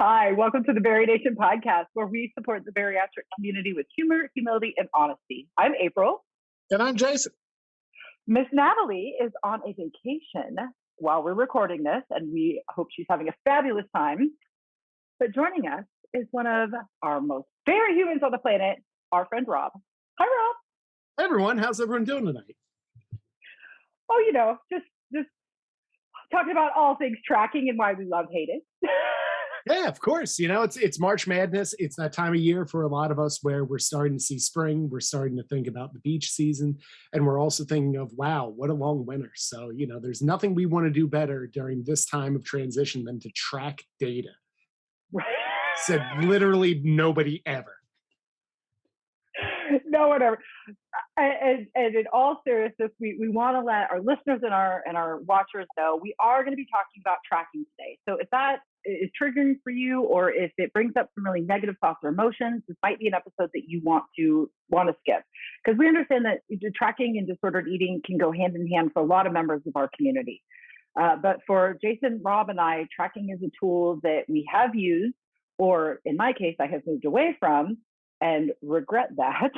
Hi, welcome to the Bari Nation podcast, where we support the bariatric community with humor, humility, and honesty. I'm April. And I'm Jason. Miss Natalie is on a vacation while we're recording this, and we hope she's having a fabulous time. But joining us is one of our most very humans on the planet, our friend Rob. Hi, Rob. Hey, everyone. How's everyone doing tonight? Oh, just talking about all things tracking and why we love hate it. Yeah, of course. It's March Madness. It's that time of year for a lot of us where we're starting to see spring. We're starting to think about the beach season. And we're also thinking of, wow, what a long winter. So, there's nothing we want to do better during this time of transition than to track data. Said literally nobody ever. No one ever. And in all seriousness, we want to let our listeners and our watchers know we are going to be talking about tracking today. So if that is triggering for you, or if it brings up some really negative thoughts or emotions, this might be an episode that you want to skip, because we understand that tracking and disordered eating can go hand in hand for a lot of members of our community. But for Jason, Rob, and I, tracking is a tool that we have used, or in my case, I have moved away from and regret that.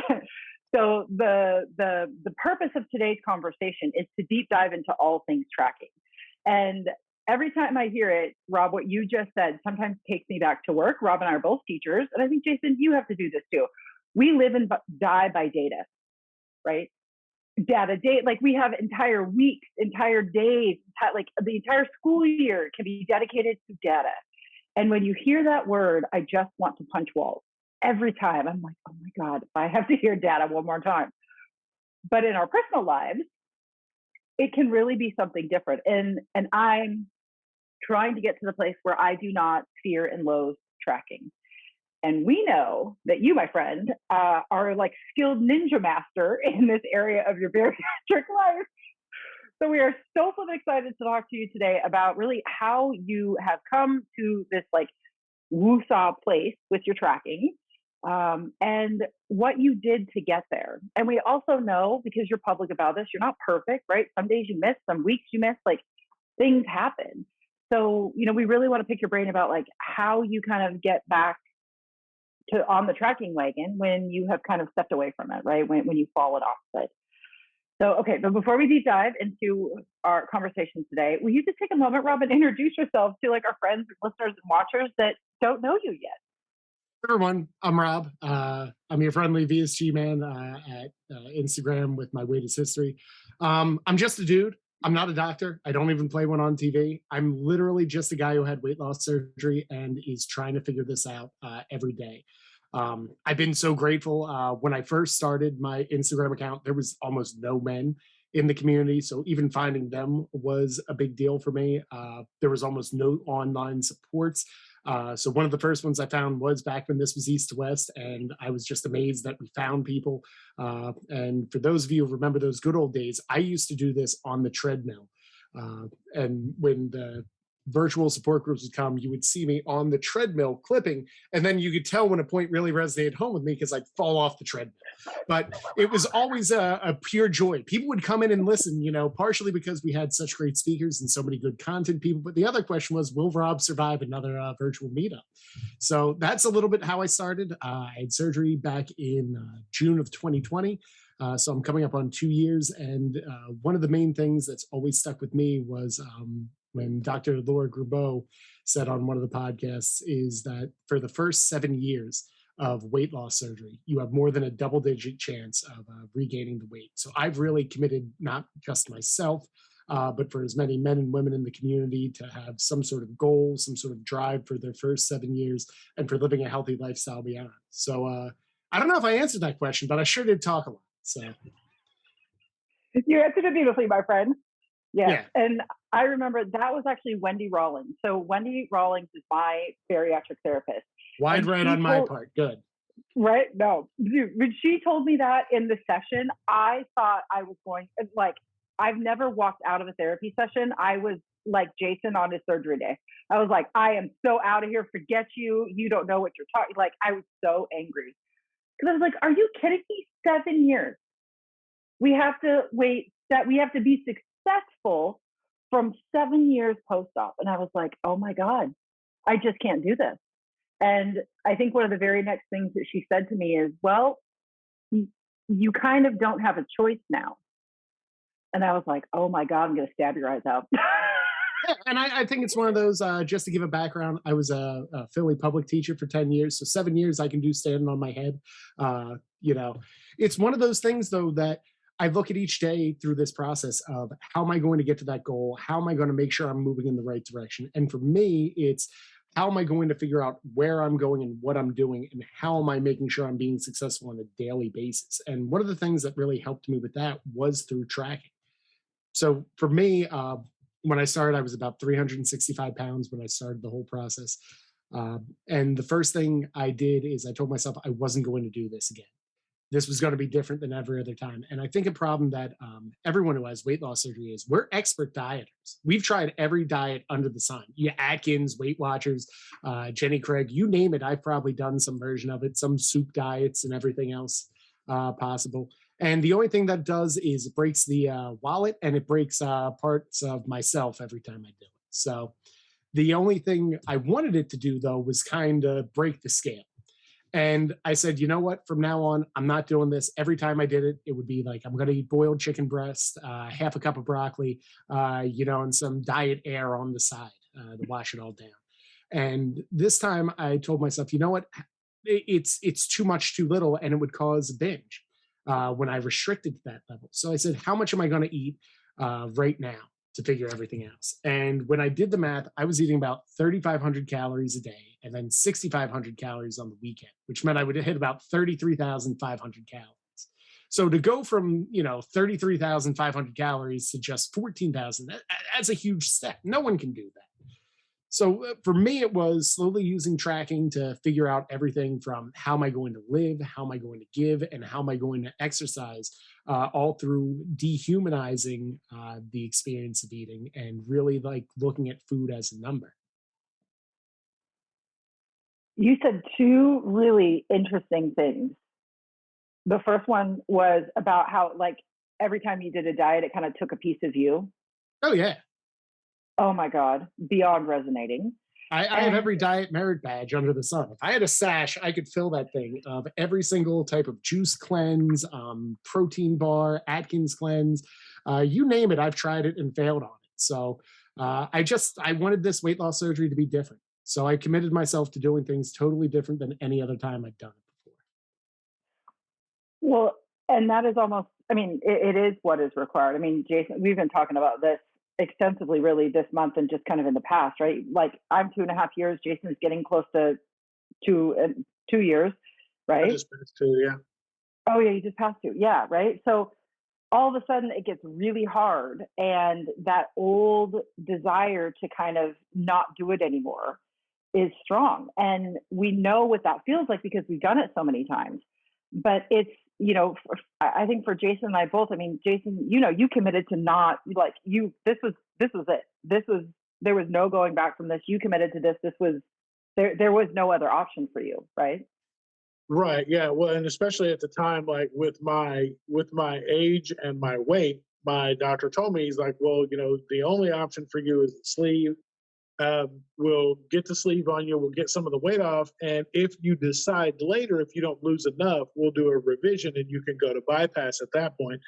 So the purpose of today's conversation is to deep dive into all things tracking. And every time I hear it, Rob, what you just said sometimes takes me back to work. Rob and I are both teachers. And I think, Jason, you have to do this too. We live and die by data, right? Data, like we have entire weeks, entire days, like the entire school year can be dedicated to data. And when you hear that word, I just want to punch walls. Every time I'm like, oh my God, if I have to hear data one more time. But in our personal lives, it can really be something different. And I'm trying to get to the place where I do not fear and loathe tracking. And we know that you, my friend, are like skilled ninja master in this area of your bariatric life. So we are so excited to talk to you today about really how you have come to this like woo-saw place with your tracking. And what you did to get there. And we also know, because you're public about this, you're not perfect, right? Some days you miss, some weeks you miss, like things happen. So, we really want to pick your brain about like how you kind of get back to on the tracking wagon when you have kind of stepped away from it, right? When you've fallen off of it. So, okay, but before we deep dive into our conversation today, will you just take a moment, Rob, and introduce yourself to like our friends, listeners, and watchers that don't know you yet? Everyone, I'm Rob. I'm your friendly VSG man at Instagram with my weighted history. I'm just a dude. I'm not a doctor. I don't even play one on TV. I'm literally just a guy who had weight loss surgery and is trying to figure this out every day. I've been so grateful. When I first started my Instagram account, there was almost no men in the community. So even finding them was a big deal for me. There was almost no online supports. So one of the first ones I found was back when this was East to West, and I was just amazed that we found people. And for those of you who remember those good old days, I used to do this on the treadmill. And when the virtual support groups would come, you would see me on the treadmill clipping, and then you could tell when a point really resonated home with me because I'd fall off the treadmill. But it was always a pure joy. People would come in and listen, partially because we had such great speakers and so many good content people. But the other question was, will Rob survive another virtual meetup? So that's a little bit how I started. I had surgery back in June of 2020. So I'm coming up on 2 years. And one of the main things that's always stuck with me was when Dr. Laura Grubeau said on one of the podcasts is that for the first 7 years of weight loss surgery, you have more than a double-digit chance of regaining the weight. So I've really committed not just myself, but for as many men and women in the community to have some sort of goal, some sort of drive for their first 7 years and for living a healthy lifestyle beyond. So I don't know if I answered that question, but I sure did talk a lot. So you answered it beautifully, my friend. Yes. Yeah. And I remember that was actually Wendy Rawlings. So Wendy Rawlings is my bariatric therapist. Wide right on my part. Good. Right? No. Dude, when she told me that in the session, I thought I was going, like, I've never walked out of a therapy session. I was like Jason on his surgery day. I was like, I am so out of here. Forget you. You don't know what you're talking. Like, I was so angry. Because I was like, are you kidding me? 7 years. We have to wait, that we have to be successful from 7 years post-op. And I was like, oh my God, I just can't do this. And I think one of the very next things that she said to me is, well, you kind of don't have a choice now. And I was like, oh my God, I'm going to stab your eyes out. Yeah, and I think it's one of those. Just to give a background, I was a Philly public teacher for 10 years, so 7 years I can do standing on my head. You know, it's one of those things though that I look at each day through this process of how am I going to get to that goal? How am I going to make sure I'm moving in the right direction? And for me, it's how am I going to figure out where I'm going and what I'm doing, and how am I making sure I'm being successful on a daily basis? And one of the things that really helped me with that was through tracking. So for me, when I started, I was about 365 pounds when I started the whole process. And the first thing I did is I told myself I wasn't going to do this again. This was going to be different than every other time. And I think a problem that everyone who has weight loss surgery is we're expert dieters. We've tried every diet under the sun. Yeah, Atkins, Weight Watchers, Jenny Craig, you name it. I've probably done some version of it, some soup diets and everything else possible. And the only thing that does is it breaks the wallet, and it breaks parts of myself every time I do it. So the only thing I wanted it to do, though, was kind of break the scale. And I said, you know what? From now on, I'm not doing this. Every time I did it, it would be like, I'm going to eat boiled chicken breast, half a cup of broccoli, and some diet air on the side to wash it all down. And this time I told myself, you know what? It's too much, too little, and it would cause a binge when I restricted to that level. So I said, how much am I going to eat right now to figure everything else? And when I did the math, I was eating about 3,500 calories a day and then 6,500 calories on the weekend, which meant I would hit about 33,500 calories. So to go from, 33,500 calories to just 14,000, that's a huge step. No one can do that. So for me, it was slowly using tracking to figure out everything from how am I going to live, how am I going to give, and how am I going to exercise, all through dehumanizing the experience of eating and really like looking at food as a number. You said two really interesting things. The first one was about how, like, every time you did a diet, it kind of took a piece of you. Oh yeah, Oh my God, beyond resonating. I have And every diet merit badge under the sun. If I had a sash, I could fill that thing of every single type of juice cleanse, protein bar, Atkins cleanse, you name it. I've tried it and failed on it. So I wanted this weight loss surgery to be different. So I committed myself to doing things totally different than any other time I'd done it before. well, and that is almost, I mean, it is what is required. I mean, Jason, we've been talking about this extensively really this month and just kind of in the past, right? Like, I'm 2.5 years. Jason's getting close to 2 years, I right? just passed two, yeah. Oh yeah, you just passed 2. Yeah, right. So all of a sudden it gets really hard, and that old desire to kind of not do it anymore is strong. And we know what that feels like because we've done it so many times. But it's, I think for Jason and I both, I mean, Jason, you committed to not, like, this was it. There was no going back from this. You committed to this. This was, there was no other option for you, right? Right, yeah. Well, and especially at the time, like with my age and my weight, my doctor told me, he's like, well, the only option for you is the sleeve. We'll get the sleeve on you. We'll get some of the weight off, and if you decide later, if you don't lose enough, we'll do a revision, and you can go to bypass at that point.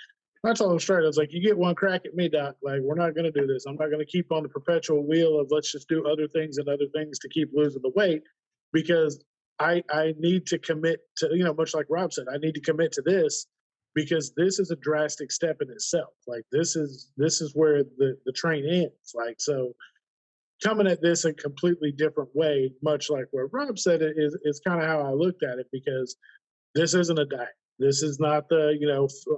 I told him straight. I was like, you get one crack at me, doc. Like, we're not going to do this. I'm not going to keep on the perpetual wheel of let's just do other things and other things to keep losing the weight, because I need to commit to, much like Rob said, I need to commit to this, because this is a drastic step in itself. Like, this is where the train ends. Like, so coming at this a completely different way, much like where Rob said it, is kind of how I looked at it, because this isn't a diet. This is not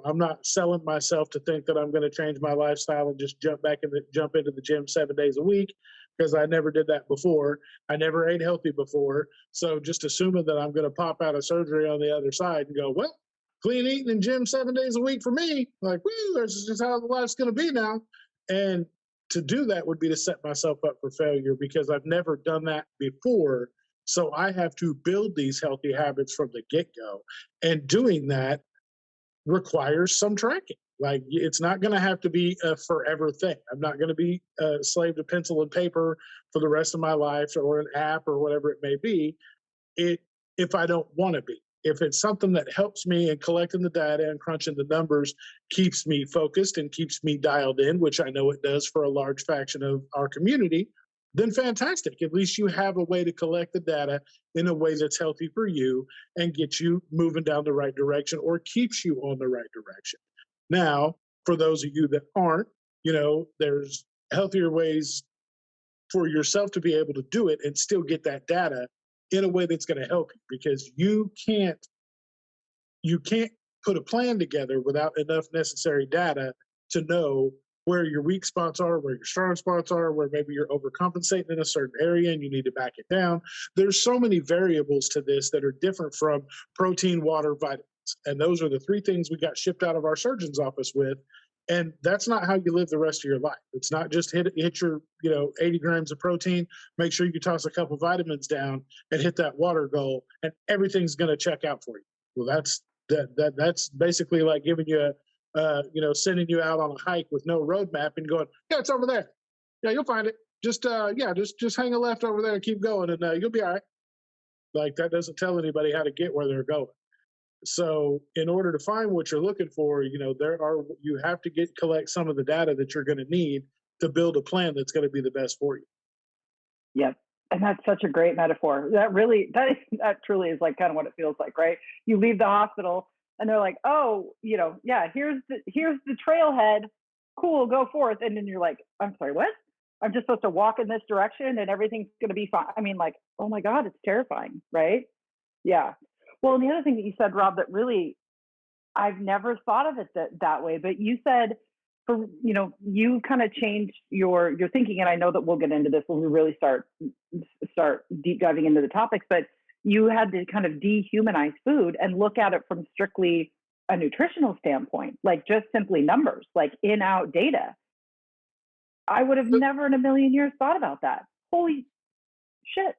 I'm not selling myself to think that I'm going to change my lifestyle and just jump into the gym 7 days a week, because I never did that before. I never ate healthy before. So just assuming that I'm going to pop out of surgery on the other side and go, well, clean eating and gym 7 days a week for me. Like, woo, that's just how the life's going to be now. And to do that would be to set myself up for failure, because I've never done that before. So I have to build these healthy habits from the get-go. And doing that requires some tracking. Like, it's not going to have to be a forever thing. I'm not going to be a slave to pencil and paper for the rest of my life, or an app or whatever it may be. it if I don't want to be. If it's something that helps me in collecting the data and crunching the numbers, keeps me focused and keeps me dialed in, which I know it does for a large faction of our community, then fantastic. At least you have a way to collect the data in a way that's healthy for you and gets you moving down the right direction or keeps you on the right direction. Now, for those of you that aren't, there's healthier ways for yourself to be able to do it and still get that data in a way that's going to help you, because you can't put a plan together without enough necessary data to know where your weak spots are, where your strong spots are, where maybe you're overcompensating in a certain area and you need to back it down. There's so many variables to this that are different from protein, water, vitamins. And those are the three things we got shipped out of our surgeon's office with. And that's not how you live the rest of your life. It's not just hit your 80 grams of protein, make sure you toss a couple vitamins down and hit that water goal, and everything's going to check out for you. Well, that's basically like giving you sending you out on a hike with no roadmap and going, yeah, it's over there. Yeah, you'll find it. Just hang a left over there and keep going, and you'll be all right. Like, that doesn't tell anybody how to get where they're going. So in order to find what you're looking for, you have to collect some of the data that you're going to need to build a plan that's going to be the best for you. Yep. And that's such a great metaphor. That truly is like kind of what it feels like, right? You leave the hospital and they're like, oh, yeah, here's the trailhead. Cool, go forth. And then you're like, I'm sorry, what? I'm just supposed to walk in this direction and everything's going to be fine. I mean, like, oh my God, it's terrifying, right? Yeah. Well, and the other thing that you said, Rob, that really, I've never thought of it that way, but you said, you kind of changed your thinking, and I know that we'll get into this when we really start deep diving into the topics, but you had to kind of dehumanize food and look at it from strictly a nutritional standpoint, like just simply numbers, like in-out data. I would have never in a million years thought about that. Holy shit.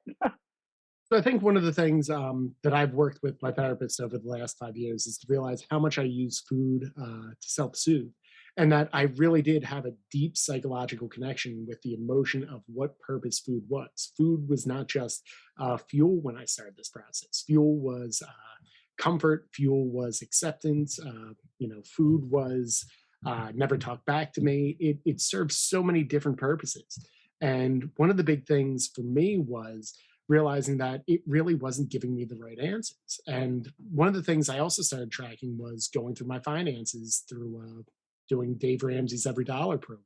So I think one of the things that I've worked with my therapist over the last 5 years is to realize how much I use food to self-soothe, and that I really did have a deep psychological connection with the emotion of what purpose food was. Food was not just fuel when I started this process. Fuel was comfort. Fuel was acceptance. Food was never talk back to me. It served so many different purposes. And one of the big things for me was realizing that it really wasn't giving me the right answers. And one of the things I also started tracking was going through my finances through doing Dave Ramsey's Every Dollar program.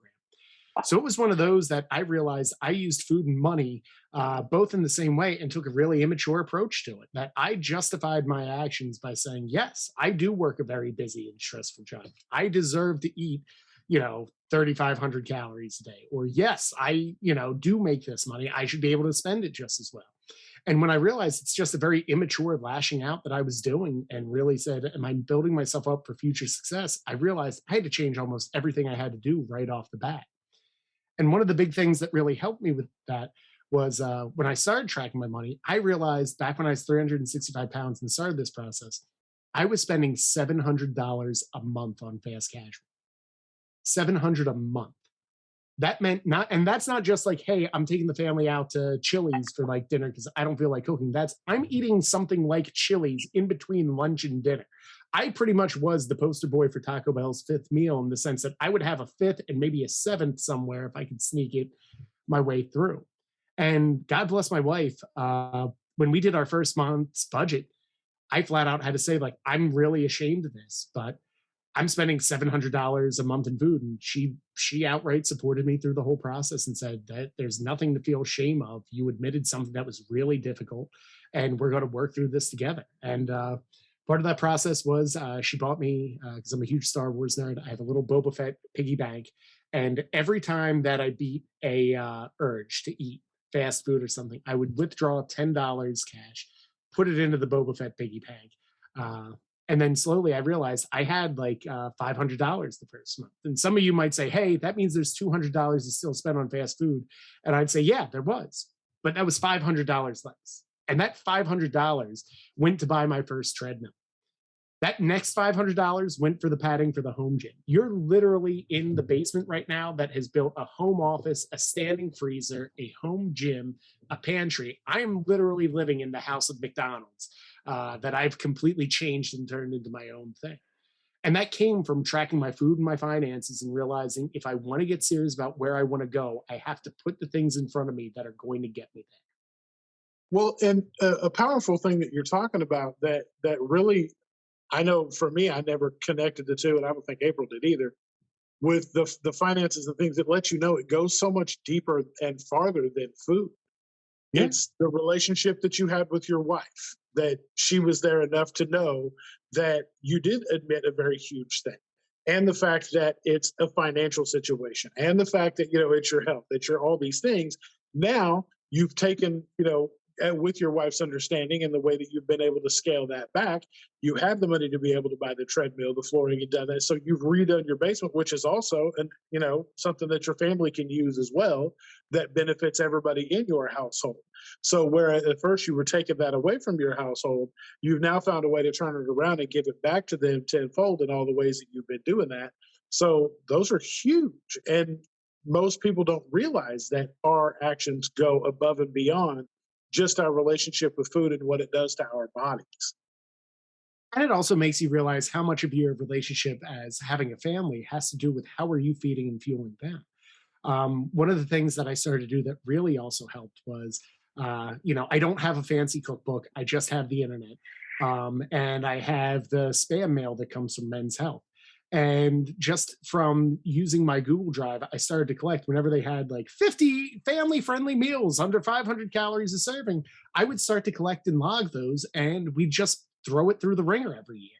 So it was one of those that I realized I used food and money both in the same way, and took a really immature approach to it. That I justified my actions by saying, yes, I do work a very busy and stressful job. I deserve to eat 3,500 calories a day. Or yes, I, do make this money. I should be able to spend it just as well. And when I realized it's just a very immature lashing out that I was doing, and really said, am I building myself up for future success? I realized I had to change almost everything I had to do right off the bat. And one of the big things that really helped me with that was when I started tracking my money, I realized back when I was 365 pounds and started this process, I was spending $700 a month on fast casual. $700 a month. That meant not, and that's not just like, hey, I'm taking the family out to Chili's for like dinner because I don't feel like cooking. I'm eating something like Chili's in between lunch and dinner. I pretty much was the poster boy for Taco Bell's fifth meal, in the sense that I would have a fifth and maybe a seventh somewhere if I could sneak it my way through. And God bless my wife. When we did our first month's budget, I flat out had to say, like, I'm really ashamed of this, but I'm spending $700 a month in food. And she outright supported me through the whole process and said that there's nothing to feel shame of. You admitted something that was really difficult, and we're going to work through this together. And part of that process was she bought me, because I'm a huge Star Wars nerd, I have a little Boba Fett piggy bank. And every time that I beat a urge to eat fast food or something, I would withdraw $10 cash, put it into the Boba Fett piggy bank. And then slowly I realized I had like $500 the first month. And some of you might say, hey, that means there's $200 to still spend on fast food. And I'd say, yeah, there was. But that was $500 less. And that $500 went to buy my first treadmill. That next $500 went for the padding for the home gym. You're literally in the basement right now that has built a home office, a standing freezer, a home gym, a pantry. I am literally living in the house of McDonald's that I've completely changed and turned into my own thing. And that came from tracking my food and my finances and realizing if I want to get serious about where I want to go, I have to put the things in front of me that are going to get me there. Well, and a powerful thing that you're talking about that really, I know for me, I never connected the two, and I don't think April did either. With the finances and things, that let you know it goes so much deeper and farther than food. Yeah. It's the relationship that you had with your wife, that she was there enough to know that you did admit a very huge thing. And the fact that it's a financial situation, and the fact that, it's your health, it's your all these things. Now you've taken, with your wife's understanding and the way that you've been able to scale that back, you have the money to be able to buy the treadmill, the flooring, and done that. So you've redone your basement, which is also, something that your family can use as well, that benefits everybody in your household. So where at first you were taking that away from your household, you've now found a way to turn it around and give it back to them tenfold in all the ways that you've been doing that. So those are huge. And most people don't realize that our actions go above and beyond just our relationship with food and what it does to our bodies. And it also makes you realize how much of your relationship as having a family has to do with how are you feeding and fueling them. One of the things that I started to do that really also helped was, I don't have a fancy cookbook. I just have the internet. And I have the spam mail that comes from Men's Health. And just from using my Google Drive, I started to collect whenever they had like 50 family friendly meals under 500 calories a serving. I would start to collect and log those, and we'd just throw it through the ringer every year.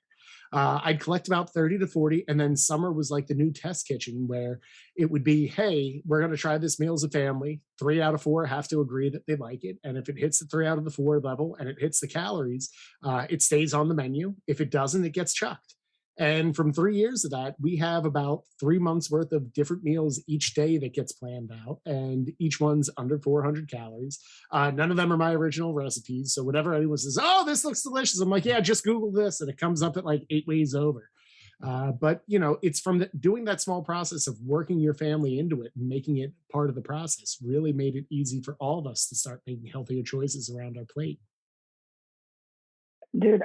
I'd collect about 30 to 40. And then summer was like the new test kitchen where it would be, hey, we're going to try this meal as a family. 3 out of 4 have to agree that they like it. And if it hits the 3 out of the 4 level and it hits the calories, it stays on the menu. If it doesn't, it gets chucked. And from 3 years of that, we have about 3 months worth of different meals each day that gets planned out. And each one's under 400 calories. None of them are my original recipes. So whenever anyone says, oh, this looks delicious, I'm like, yeah, just Google this. And it comes up at like 8 ways over. But, it's from doing that small process of working your family into it and making it part of the process really made it easy for all of us to start making healthier choices around our plate. Dude,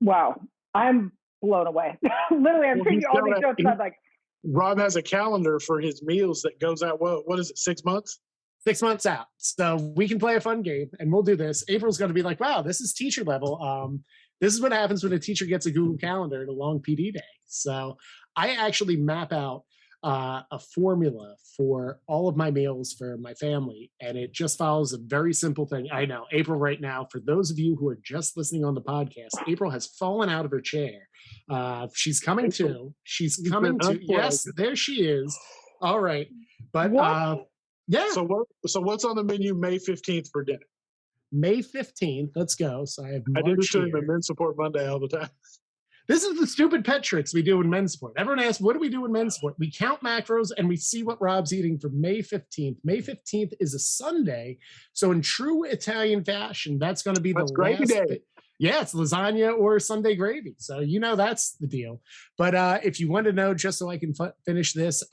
wow. I'm blown away. Literally, I'm reading all these notes. I'm like, Rob has a calendar for his meals that goes out. What is it? 6 months? 6 months out. So we can play a fun game, and we'll do this. April's going to be like, wow, this is teacher level. This is what happens when a teacher gets a Google Calendar and a long PD day. So I actually map out a formula for all of my meals for my family, and it just follows a very simple thing. I know April right now, for those of you who are just listening on the podcast, April has fallen out of her chair. She's coming to. She's coming to. Yes, there she is. All right, but yeah. So what's on the menu May 15th for dinner? May 15th. Let's go. So I have March. I do this during the Men's Support Monday all the time. This is the stupid pet tricks we do in men's sport. Everyone asks, what do we do in men's sport? We count macros and we see what Rob's eating for May 15th. May 15th is a Sunday. So in true Italian fashion, that's going to be the gravy last day. Yeah, it's lasagna or Sunday gravy. So that's the deal. But if you want to know, just so I can finish this,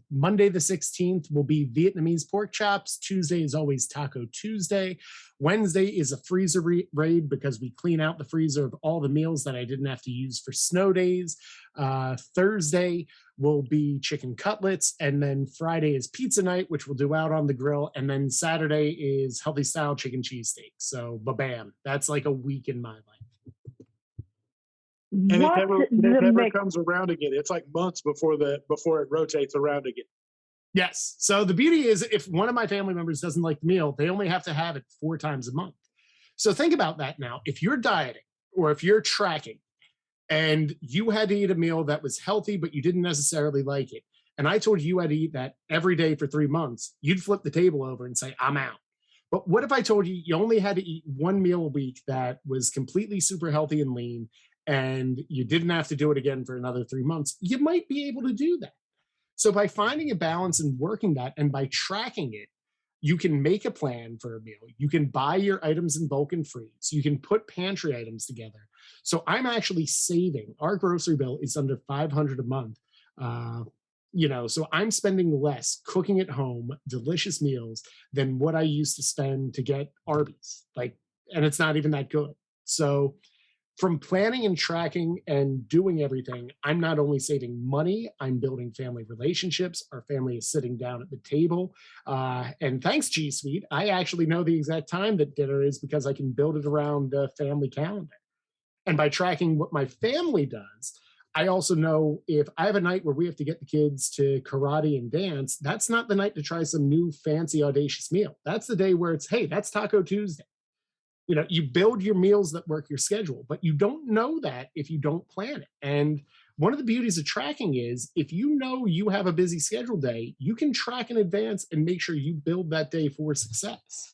Monday the 16th will be Vietnamese pork chops. Tuesday is always Taco Tuesday. Wednesday is a freezer raid because we clean out the freezer of all the meals that I didn't have to use for snow days. Thursday will be chicken cutlets. And then Friday is pizza night, which we'll do out on the grill. And then Saturday is healthy style chicken cheesesteak. So bam, that's like a week in my life. And it never comes around again. It's like months before it rotates around again. Yes. So the beauty is if one of my family members doesn't like the meal, they only have to have it 4 times a month. So think about that now. If you're dieting or if you're tracking and you had to eat a meal that was healthy, but you didn't necessarily like it, and I told you had to eat that every day for 3 months, you'd flip the table over and say, I'm out. But what if I told you only had to eat 1 meal a week that was completely super healthy and lean, and you didn't have to do it again for another 3 months? You might be able to do that. So by finding a balance and working that, and by tracking it, you can make a plan for a meal. You can buy your items in bulk and freeze. You can put pantry items together. So I'm actually saving. Our grocery bill is under $500 a month. So I'm spending less cooking at home, delicious meals, than what I used to spend to get Arby's. And it's not even that good. So from planning and tracking and doing everything, I'm not only saving money, I'm building family relationships. Our family is sitting down at the table. And thanks, G Suite, I actually know the exact time that dinner is because I can build it around the family calendar. And by tracking what my family does, I also know if I have a night where we have to get the kids to karate and dance, that's not the night to try some new fancy audacious meal. That's the day where it's, hey, that's Taco Tuesday. You build your meals that work your schedule, but you don't know that if you don't plan it. And one of the beauties of tracking is if you know you have a busy schedule day, you can track in advance and make sure you build that day for success.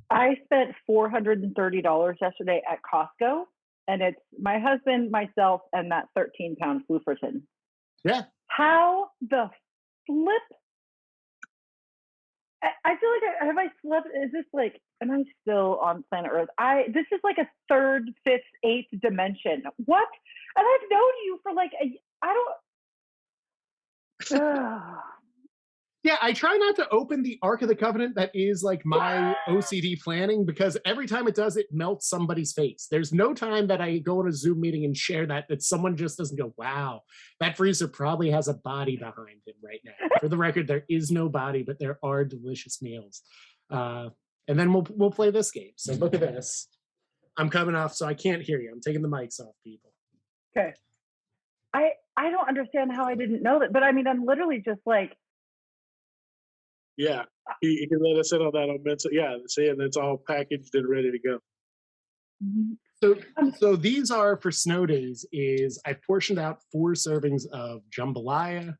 I spent $430 yesterday at Costco, and it's my husband, myself, and that 13-pound Flufferton. Yeah. How the flip? I feel like have I slept? Is this like? Am I still on planet Earth? This is like a third, fifth, eighth dimension. What? And I've known you for like I don't. Yeah, I try not to open the Ark of the Covenant that is like my OCD planning, because every time it does, it melts somebody's face. There's no time that I go on a Zoom meeting and share that someone just doesn't go, wow, that freezer probably has a body behind him right now. For the record, there is no body, but there are delicious meals. And then we'll play this game. So look at this. I'm coming off, so I can't hear you. I'm taking the mics off, people. Okay. I don't understand how I didn't know that, but I mean, I'm literally just like, yeah, you can let us in on that on Mensa. Yeah, see, and it's all packaged and ready to go. So these are for snow days. I've portioned out 4 servings of jambalaya.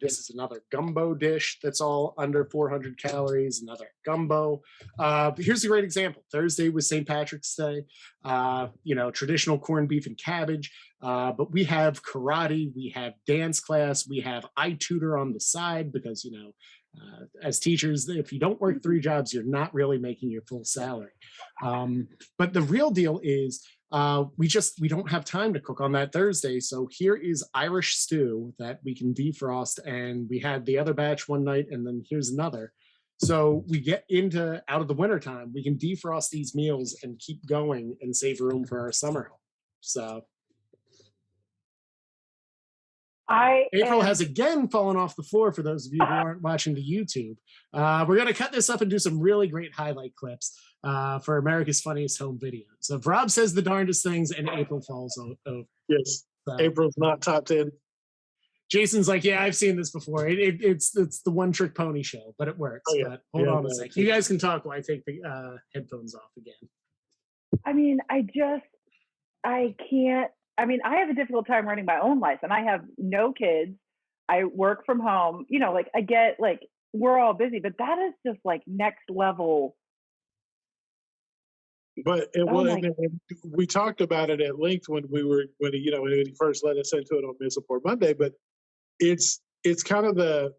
This is another gumbo dish that's all under 400 calories. Another gumbo. Here's a great example. Thursday was St. Patrick's Day. Traditional corned beef and cabbage. But we have karate. We have dance class. We have iTutor on the side because as teachers, if you don't work 3 jobs, you're not really making your full salary. But the real deal is we don't have time to cook on that Thursday. So here is Irish stew that we can defrost. And we had the other batch one night, and then here's another. So we get out of the wintertime, we can defrost these meals and keep going and save room for our summer home. So April has again fallen off the floor for those of you who aren't watching the YouTube. We're going to cut this up and do some really great highlight clips for America's Funniest Home Videos. So if Rob says the darndest things and April falls over. Yes, April's not top 10. Jason's like, yeah, I've seen this before. It's the one trick pony show, but it works. Oh, yeah. But hold on a second. You guys can talk while I take the headphones off again. I mean, I can't. I mean, I have a difficult time running my own life, and I have no kids. I work from home. I get we're all busy, but that is just like next level. But we talked about it at length when he first let us into it on Miss Support Monday. But it's kind of the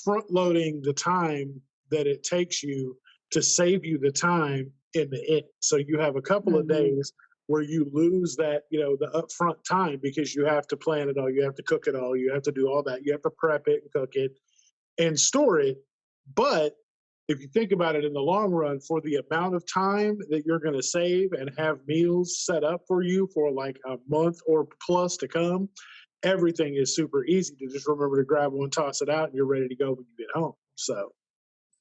front loading the time that it takes you to save you the time in the end. So you have a couple of days where you lose that, the upfront time because you have to plan it all, you have to cook it all, you have to do all that, you have to prep it and cook it and store it. But if you think about it in the long run, for the amount of time that you're going to save and have meals set up for you for like a month or plus to come, everything is super easy to just remember to grab one, toss it out, and you're ready to go when you get home. So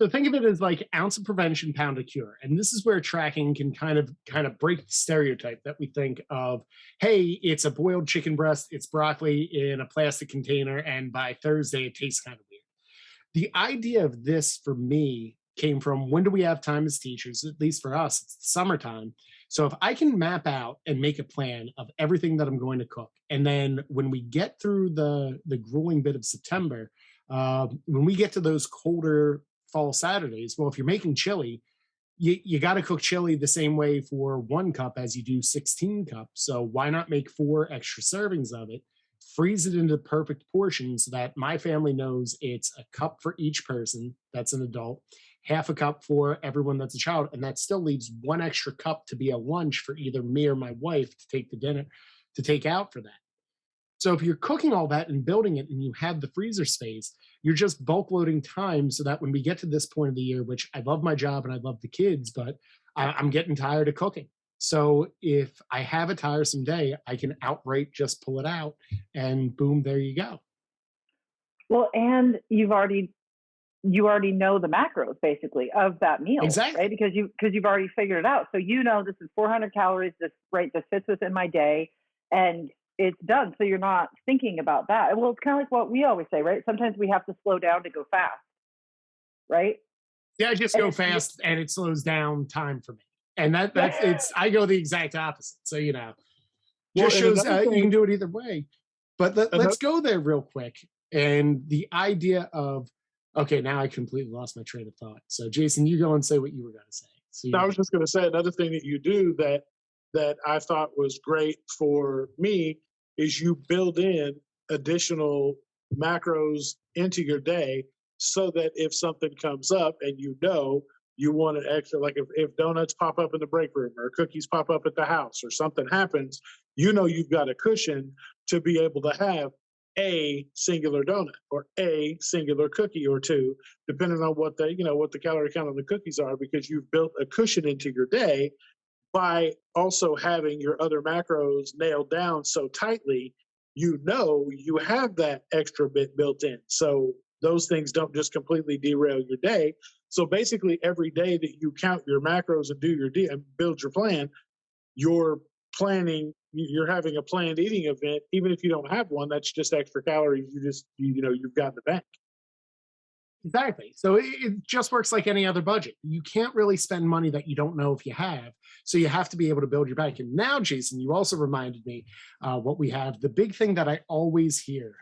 think of it as like ounce of prevention, pound of cure. And this is where tracking can kind of break the stereotype that we think of, hey, it's a boiled chicken breast, it's broccoli in a plastic container, and by Thursday it tastes kind of weird. The idea of this for me came from, when do we have time as teachers? At least for us, it's the summertime. So if I can map out and make a plan of everything that I'm going to cook, and then when we get through the grueling bit of September, when we get to those colder fall Saturdays, well, if you're making chili, you got to cook chili the same way for 1 cup as you do 16 cups. So why not make 4 extra servings of it freeze it into perfect portions so that my family knows it's a cup for each person that's an adult, half a cup for everyone that's a child, and that still leaves one extra cup to be a lunch for either me or my wife to take the dinner to take out for that. So if you're cooking all that and building it and you have the freezer space, you're just bulk loading time so that when we get to this point of the year, which I love my job and I love the kids, but I'm getting tired of cooking. So if I have a tiresome day, I can outright just pull it out and boom, there you go. Well, and you already know the macros basically of that meal, Exactly. right? Because you've already figured it out. So you know this is 400 calories. This fits within my day, and it's done. So you're not thinking about that. Well, it's kind of like what we always say, right? Sometimes we have to slow down to go fast, right? Yeah, I just go fast and it slows down time for me. And that's I go the exact opposite. So just shows you can do it either way. But let's go there real quick. And the idea of, okay, now I completely lost my train of thought. So Jason, you go and say what you were going to say. So I was just going to say another thing that you do that I thought was great for me is you build in additional macros into your day so that if something comes up and you want an extra, like if donuts pop up in the break room or cookies pop up at the house or something happens, you've got a cushion to be able to have a singular donut or a singular cookie or two, depending on what the calorie count on the cookies are, because you've built a cushion into your day by also having your other macros nailed down so tightly. You have that extra bit built in. So those things don't just completely derail your day. So basically every day that you count your macros and and build your plan, you're having a planned eating event. Even if you don't have one, that's just extra calories you've got in the bank. Exactly. So it just works like any other budget. You can't really spend money that you don't know if you have. So you have to be able to build your bank. And now, Jason, you also reminded me what we have. The big thing that I always hear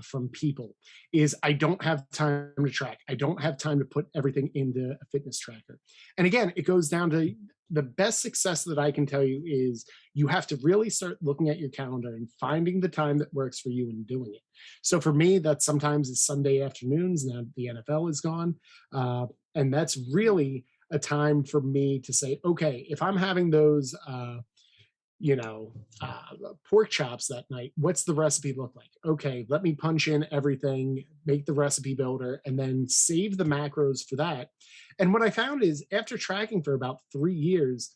from people is I don't have time to track. I don't have time to put everything into a fitness tracker. And again, it goes down to the best success that I can tell you is you have to really start looking at your calendar and finding the time that works for you and doing it. So for me, that sometimes is Sunday afternoons. Now the NFL is gone. And that's really a time for me to say, okay, if I'm having those, pork chops that night, what's the recipe look like? Okay, let me punch in everything, make the recipe builder, and then save the macros for that. And what I found is after tracking for about 3 years,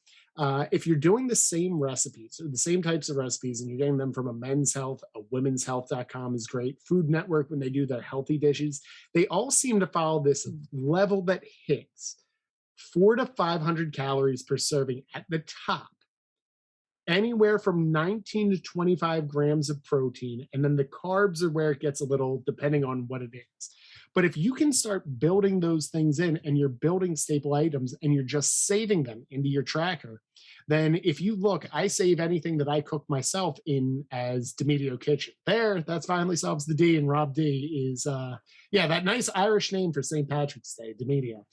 if you're doing the same recipes, or the same types of recipes, and you're getting them from a Men's Health, a Women's Health.com is great, Food Network, when they do their healthy dishes, they all seem to follow this level that hits 400 to 500 calories per serving at the top, anywhere from 19 to 25 grams of protein. And then the carbs are where it gets a little, depending on what it is. But if you can start building those things in and you're building staple items and you're just saving them into your tracker, then if you look, I save anything that I cook myself in as Demedio Kitchen. That finally solves the D, and Rob D is, that nice Irish name for St. Patrick's Day, Demedio.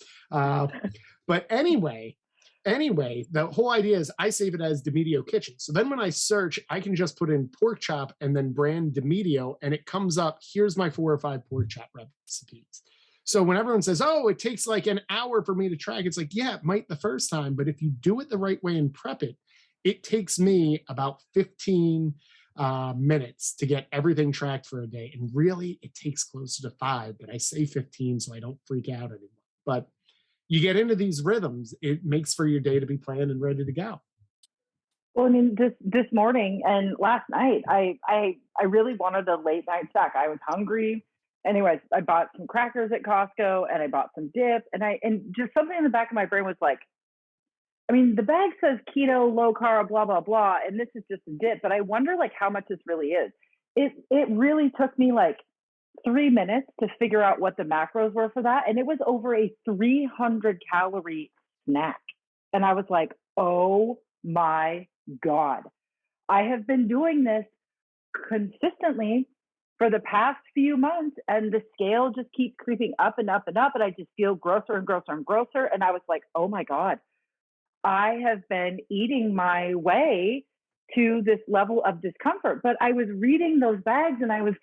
But anyway, the whole idea is I save it as Demedio Kitchen. So then when I search, I can just put in pork chop and then brand Demedio, and it comes up, here's my 4 or 5 pork chop recipes. So when everyone says, oh, it takes like an hour for me to track, it's like, yeah, it might the first time, but if you do it the right way and prep it, it takes me about 15 minutes to get everything tracked for a day. And really, it takes closer to 5, but I say 15 so I don't freak out anymore. But you get into these rhythms, it makes for your day to be planned and ready to go. Well, I mean, this morning and last night, I really wanted a late night snack. I was hungry. Anyways, I bought some crackers at Costco and I bought some dip, and just something in the back of my brain was like, I mean, the bag says keto, low carb, blah, blah, blah, and this is just a dip, but I wonder like how much this really is. It really took me like 3 minutes to figure out what the macros were for that. And it was over a 300 calorie snack. And I was like, oh my God, I have been doing this consistently for the past few months, and the scale just keeps creeping up and up and up. And I just feel grosser and grosser and grosser. And I was like, oh my God, I have been eating my way to this level of discomfort. But I was reading those bags and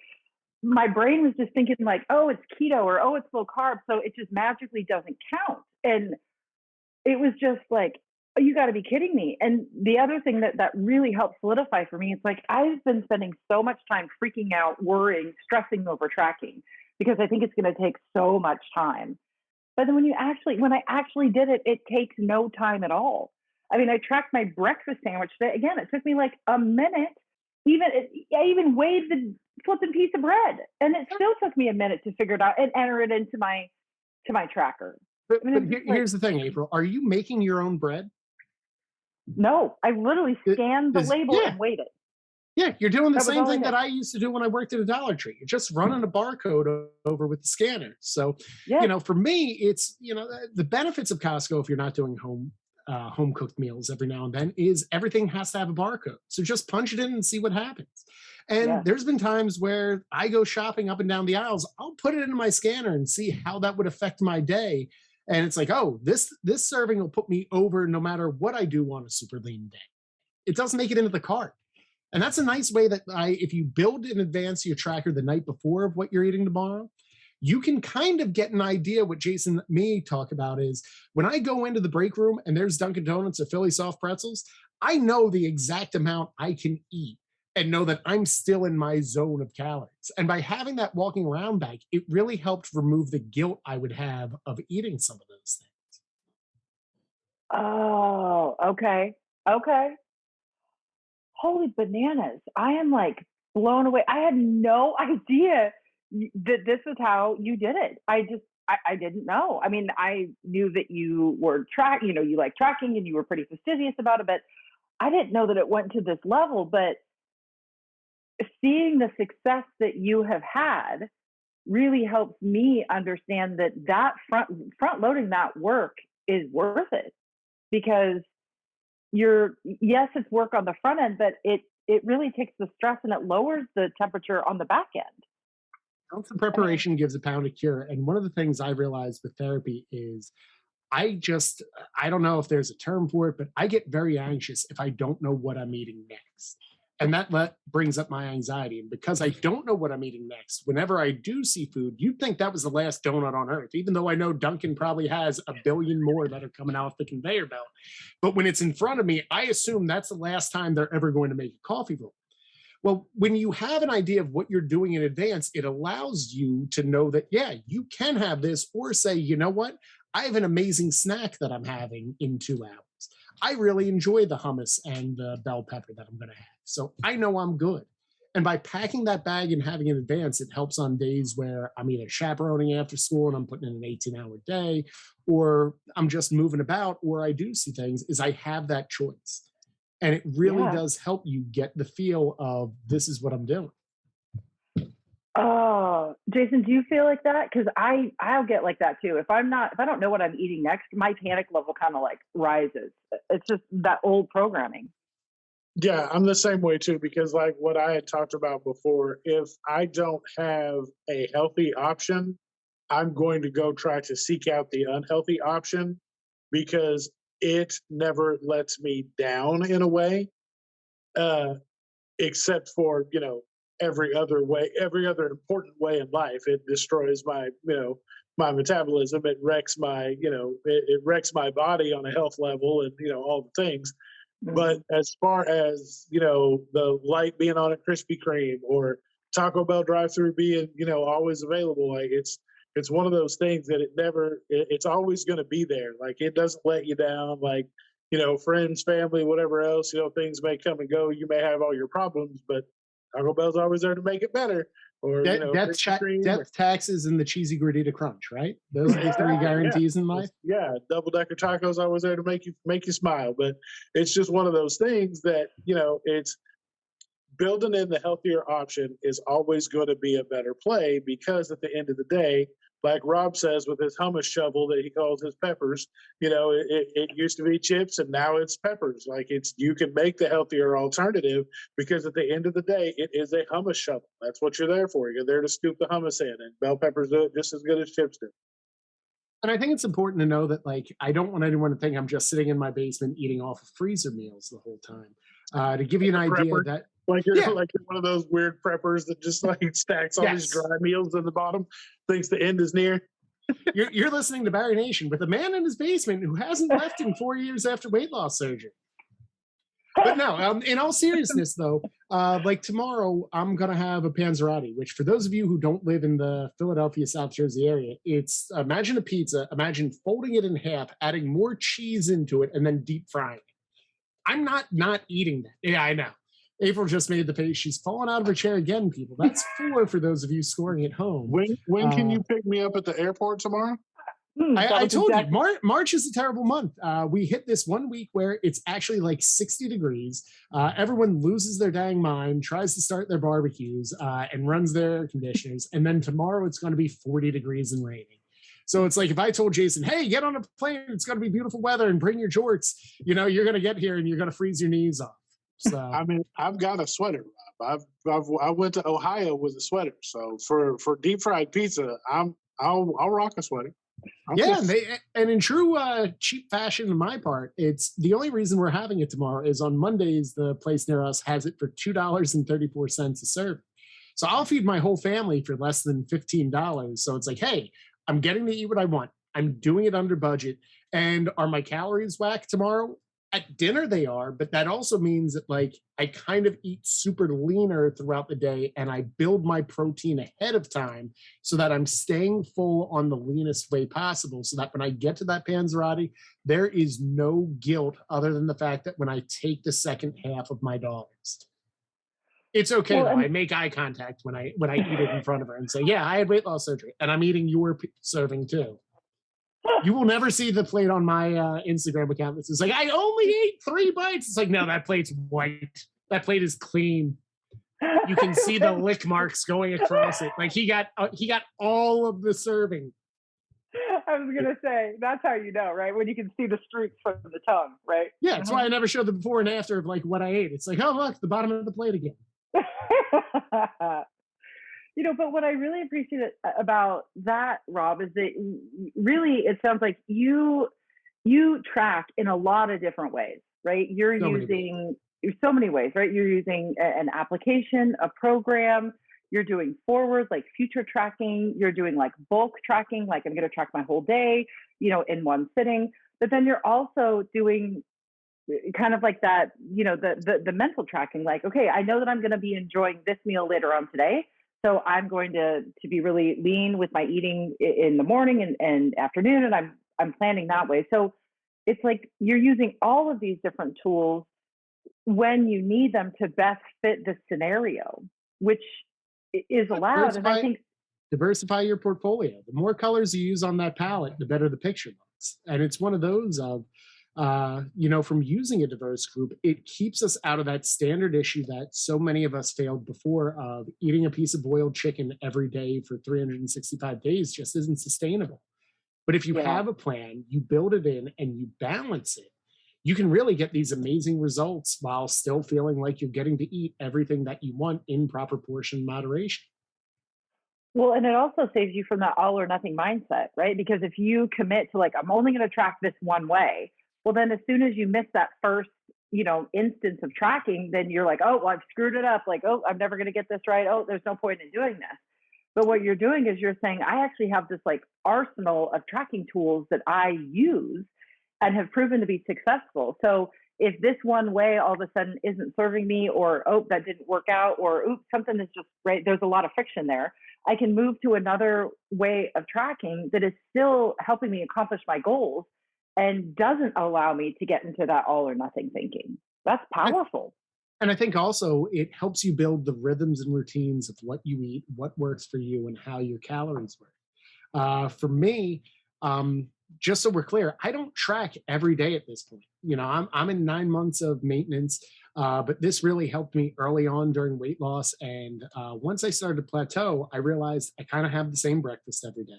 my brain was just thinking like, oh, it's keto or oh, it's low carb. So it just magically doesn't count. And it was just like, oh, you got to be kidding me. And the other thing that really helped solidify for me, it's like I've been spending so much time freaking out, worrying, stressing over tracking because I think it's going to take so much time. But then when I actually did it, it takes no time at all. I mean, I tracked my breakfast sandwich today. Again, it took me like a minute. I even weighed the flipping piece of bread, and it still took me a minute to figure it out and enter it into my tracker. But, I mean, here's the thing, April. Are you making your own bread? No, I literally scanned the label and weighed it. Yeah, you're doing the same thing that I used to do when I worked at a Dollar Tree. You're just running a barcode over with the scanner. So, for me, it's, the benefits of Costco, if you're not doing home cooked meals every now and then, is everything has to have a barcode. So just punch it in and see what happens. And there's been times where I go shopping up and down the aisles. I'll put it into my scanner and see how that would affect my day. And it's like, oh, this serving will put me over no matter what I do on a super lean day. It doesn't make it into the cart. And that's a nice way that if you build in advance your tracker the night before of what you're eating tomorrow, you can kind of get an idea. What Jason and me talk about is when I go into the break room and there's Dunkin' Donuts or Philly soft pretzels, I know the exact amount I can eat and know that I'm still in my zone of calories. And by having that walking around bag, it really helped remove the guilt I would have of eating some of those things. Oh, okay. Holy bananas. I am like blown away. I had no idea that this was how you did it. I didn't know. I mean, I knew that you were you like tracking and you were pretty fastidious about it, but I didn't know that it went to this level. But seeing the success that you have had really helps me understand that front loading that work is worth it, because it's work on the front end, but it really takes the stress and it lowers the temperature on the back end. Ounce of preparation gives a pound of cure. And one of the things I realized with therapy is I don't know if there's a term for it, but I get very anxious if I don't know what I'm eating next. And that brings up my anxiety. And because I don't know what I'm eating next, whenever I do see food, you'd think that was the last donut on earth, even though I know Dunkin' probably has a billion more that are coming off the conveyor belt. But when it's in front of me, I assume that's the last time they're ever going to make a coffee roll. Well, when you have an idea of what you're doing in advance, it allows you to know that, you can have this, or say, you know what? I have an amazing snack that I'm having in 2 hours. I really enjoy the hummus and the bell pepper that I'm going to have. So I know I'm good. And by packing that bag and having it in advance, it helps on days where I'm either chaperoning after school and I'm putting in an 18-hour day, or I'm just moving about, or I do see things, is I have that choice. And it really does help you get the feel of this is what I'm doing. Oh, Jason, do you feel like that? Because I'll get like that too. If I don't know what I'm eating next, my panic level kind of like rises. It's just that old programming. Yeah, I'm the same way too, because like what I had talked about before, if I don't have a healthy option, I'm going to go try to seek out the unhealthy option, because it never lets me down in a way, except for, every other important way in life. It destroys my, my metabolism. It wrecks my, it wrecks my body on a health level, and, all the things. Mm-hmm. But as far as, the light being on a Krispy Kreme, or Taco Bell drive-through being, always available, like it's one of those things that it's always going to be there. Like, it doesn't let you down. Like, friends, family, whatever else, things may come and go. You may have all your problems, but Taco Bell's always there to make it better. Or death, taxes, and the cheesy gordita crunch, right? Those are the 3 guarantees in life. Yeah, double-decker tacos always there to make you smile. But it's just one of those things that, it's building in the healthier option is always going to be a better play, because at the end of the day, like Rob says with his hummus shovel that he calls his peppers, it used to be chips and now it's peppers. Like, you can make the healthier alternative, because at the end of the day, it is a hummus shovel. That's what you're there for. You're there to scoop the hummus in, and bell peppers do it just as good as chips do. And I think it's important to know that, like, I don't want anyone to think I'm just sitting in my basement eating off of freezer meals the whole time. To give you an idea Prepper. that Like you're Yeah. like you're one of those weird preppers that just like stacks all these Yes. dry meals in the bottom, thinks the end is near. you're listening to Bari Nation with a man in his basement who hasn't left in 4 years after weight loss surgery. But no, in all seriousness, though, like tomorrow, I'm gonna have a panzerotti. Which, for those of you who don't live in the Philadelphia, South Jersey area, it's imagine a pizza. Imagine folding it in half, adding more cheese into it, and then deep frying it. I'm not eating that. Yeah, I know. April just made the face. She's fallen out of her chair again, people. That's 4 for those of you scoring at home. When can you pick me up at the airport tomorrow? I told you, March is a terrible month. We hit this 1 week where it's actually like 60 degrees. Everyone loses their dang mind, tries to start their barbecues, and runs their air conditioners. And then tomorrow it's going to be 40 degrees and raining. So it's like if I told Jason, hey, get on a plane, it's going to be beautiful weather and bring your jorts, you're going to get here and you're going to freeze your knees off. So I mean, I've got a sweater, Rob. I went to Ohio with a sweater. So for deep fried pizza, I'll rock a sweater. Yeah, and in true cheap fashion on my part, it's the only reason we're having it tomorrow is on Mondays, the place near us has it for $2.34 a serve. So I'll feed my whole family for less than $15. So it's like, hey, I'm getting to eat what I want. I'm doing it under budget. And are my calories whack tomorrow? At dinner they are, but that also means that like I kind of eat super leaner throughout the day and I build my protein ahead of time so that I'm staying full on the leanest way possible so that when I get to that panzerotti, there is no guilt other than the fact that when I take the second half of my dollars. It's okay though. I make eye contact when I eat it in front of her and say, yeah, I had weight loss surgery and I'm eating your serving too. You will never see the plate on my Instagram account. It's like, I only ate 3 bites. It's like, no, that plate's white. That plate is clean. You can see the lick marks going across it. Like he got all of the serving. I was gonna say that's how you know, right? When you can see the streaks from the tongue, right? Yeah, that's why I never show the before and after of like what I ate. It's like, oh look, the bottom of the plate again. But what I really appreciate about that, Rob, is that really it sounds like you track in a lot of different ways, right? You're using so many ways, right? You're using an application, a program, you're doing forwards like future tracking, you're doing like bulk tracking, like I'm going to track my whole day, in one sitting. But then you're also doing kind of like that, the mental tracking, like, okay, I know that I'm going to be enjoying this meal later on today. So I'm going to be really lean with my eating in the morning and afternoon, and I'm planning that way. So it's like you're using all of these different tools when you need them to best fit the scenario, which is allowed. And I think diversify your portfolio. The more colors you use on that palette, the better the picture looks. And it's one of those of from using a diverse group, it keeps us out of that standard issue that so many of us failed before of eating a piece of boiled chicken every day for 365 days just isn't sustainable. But if you have a plan, you build it in and you balance it, you can really get these amazing results while still feeling like you're getting to eat everything that you want in proper portion and moderation. Well, and it also saves you from that all or nothing mindset, right? Because if you commit to like, I'm only going to track this one way, well, then as soon as you miss that first, instance of tracking, then you're like, oh, well, I've screwed it up. Like, oh, I'm never going to get this right. Oh, there's no point in doing this. But what you're doing is you're saying, I actually have this like arsenal of tracking tools that I use and have proven to be successful. So if this one way all of a sudden isn't serving me, or, oh, that didn't work out, or, oops, something is just right, there's a lot of friction there, I can move to another way of tracking that is still helping me accomplish my goals and doesn't allow me to get into that all or nothing thinking. That's powerful. And I think also it helps you build the rhythms and routines of what you eat, what works for you, and how your calories work. For me, just so we're clear, I don't track every day at this point. I'm in 9 months of maintenance, but this really helped me early on during weight loss. And once I started to plateau, I realized I kind of have the same breakfast every day.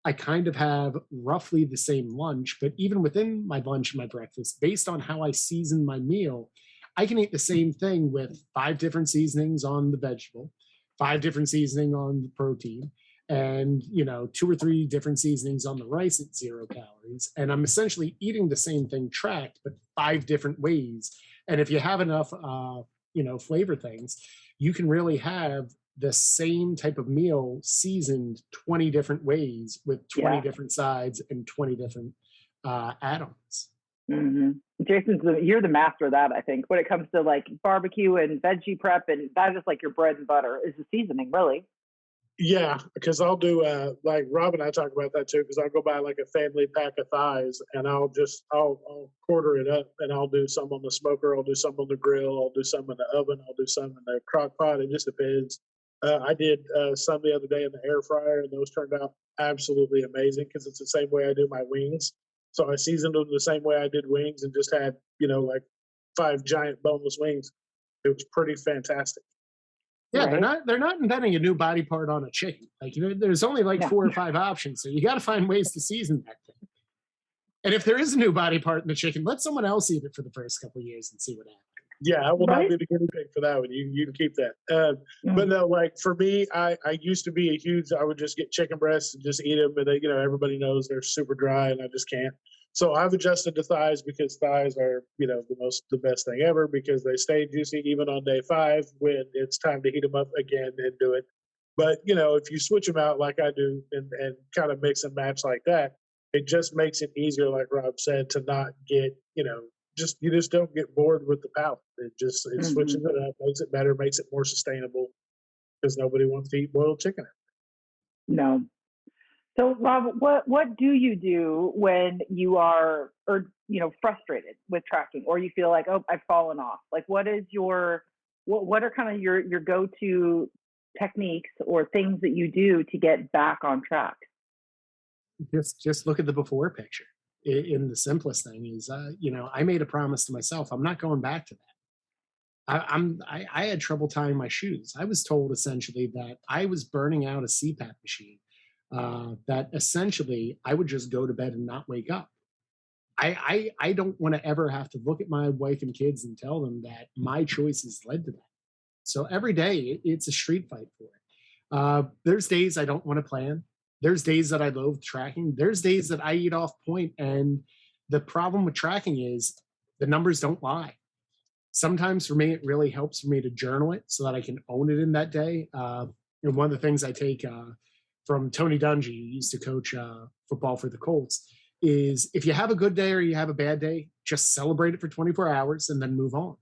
I kind of have roughly the same lunch, but even within my lunch and my breakfast, based on how I season my meal, I can eat the same thing with 5 different seasonings on the vegetable, 5 different seasoning on the protein, and 2 or 3 different seasonings on the rice at 0 calories. And I'm essentially eating the same thing tracked, but 5 different ways And if you have enough, flavor things, you can really have the same type of meal seasoned 20 different ways with 20 different sides and 20 different add-ons. Mm-hmm. You're the master of that, I think, when it comes to like barbecue and veggie prep, and that is like your bread and butter is the seasoning, really. Yeah, because I'll do like Rob and I talk about that too. Because I'll go buy like a family pack of thighs, and I'll quarter it up, and I'll do some on the smoker, I'll do some on the grill, I'll do some in the oven, I'll do some in the crock pot. It just depends. I did some the other day in the air fryer, and those turned out absolutely amazing because it's the same way I do my wings. So I seasoned them the same way I did wings, and just had like 5 giant boneless wings. It was pretty fantastic. Yeah, right? they're not inventing a new body part on a chicken. Like there's only like 4 or 5 options, so you got to find ways to season that thing. And if there is a new body part in the chicken, let someone else eat it for the first couple of years and see what happens. Yeah, I will not be the guinea pig for that one. You can keep that. But no, like for me, I used to be a huge. I would just get chicken breasts and just eat them, and everybody knows they're super dry, and I just can't. So I've adjusted to thighs because thighs are, the best thing ever because they stay juicy even on day 5 when it's time to heat them up again and do it. But, if you switch them out like I do and kind of mix and match like that, it just makes it easier, like Rob said, to not get, you just don't get bored with the palate. It switches it up, makes it better, makes it more sustainable because nobody wants to eat boiled chicken. No. So, Rob, what do you do when you are, frustrated with tracking, or you feel like, oh, I've fallen off? Like, what is what are kind of your go-to techniques or things that you do to get back on track? Just look at the before picture. In the simplest thing is, I made a promise to myself. I'm not going back to that. I had trouble tying my shoes. I was told essentially that I was burning out a CPAP machine. That essentially I would just go to bed and not wake up. I don't want to ever have to look at my wife and kids and tell them that my choices led to that. So every day it's a street fight for it. There's days I don't want to plan. There's days that I loathe tracking. There's days that I eat off point. And the problem with tracking is the numbers don't lie. Sometimes for me, it really helps for me to journal it so that I can own it in that day. And one of the things I take from Tony Dungy, who used to coach football for the Colts, is if you have a good day or you have a bad day, just celebrate it for 24 hours and then move on.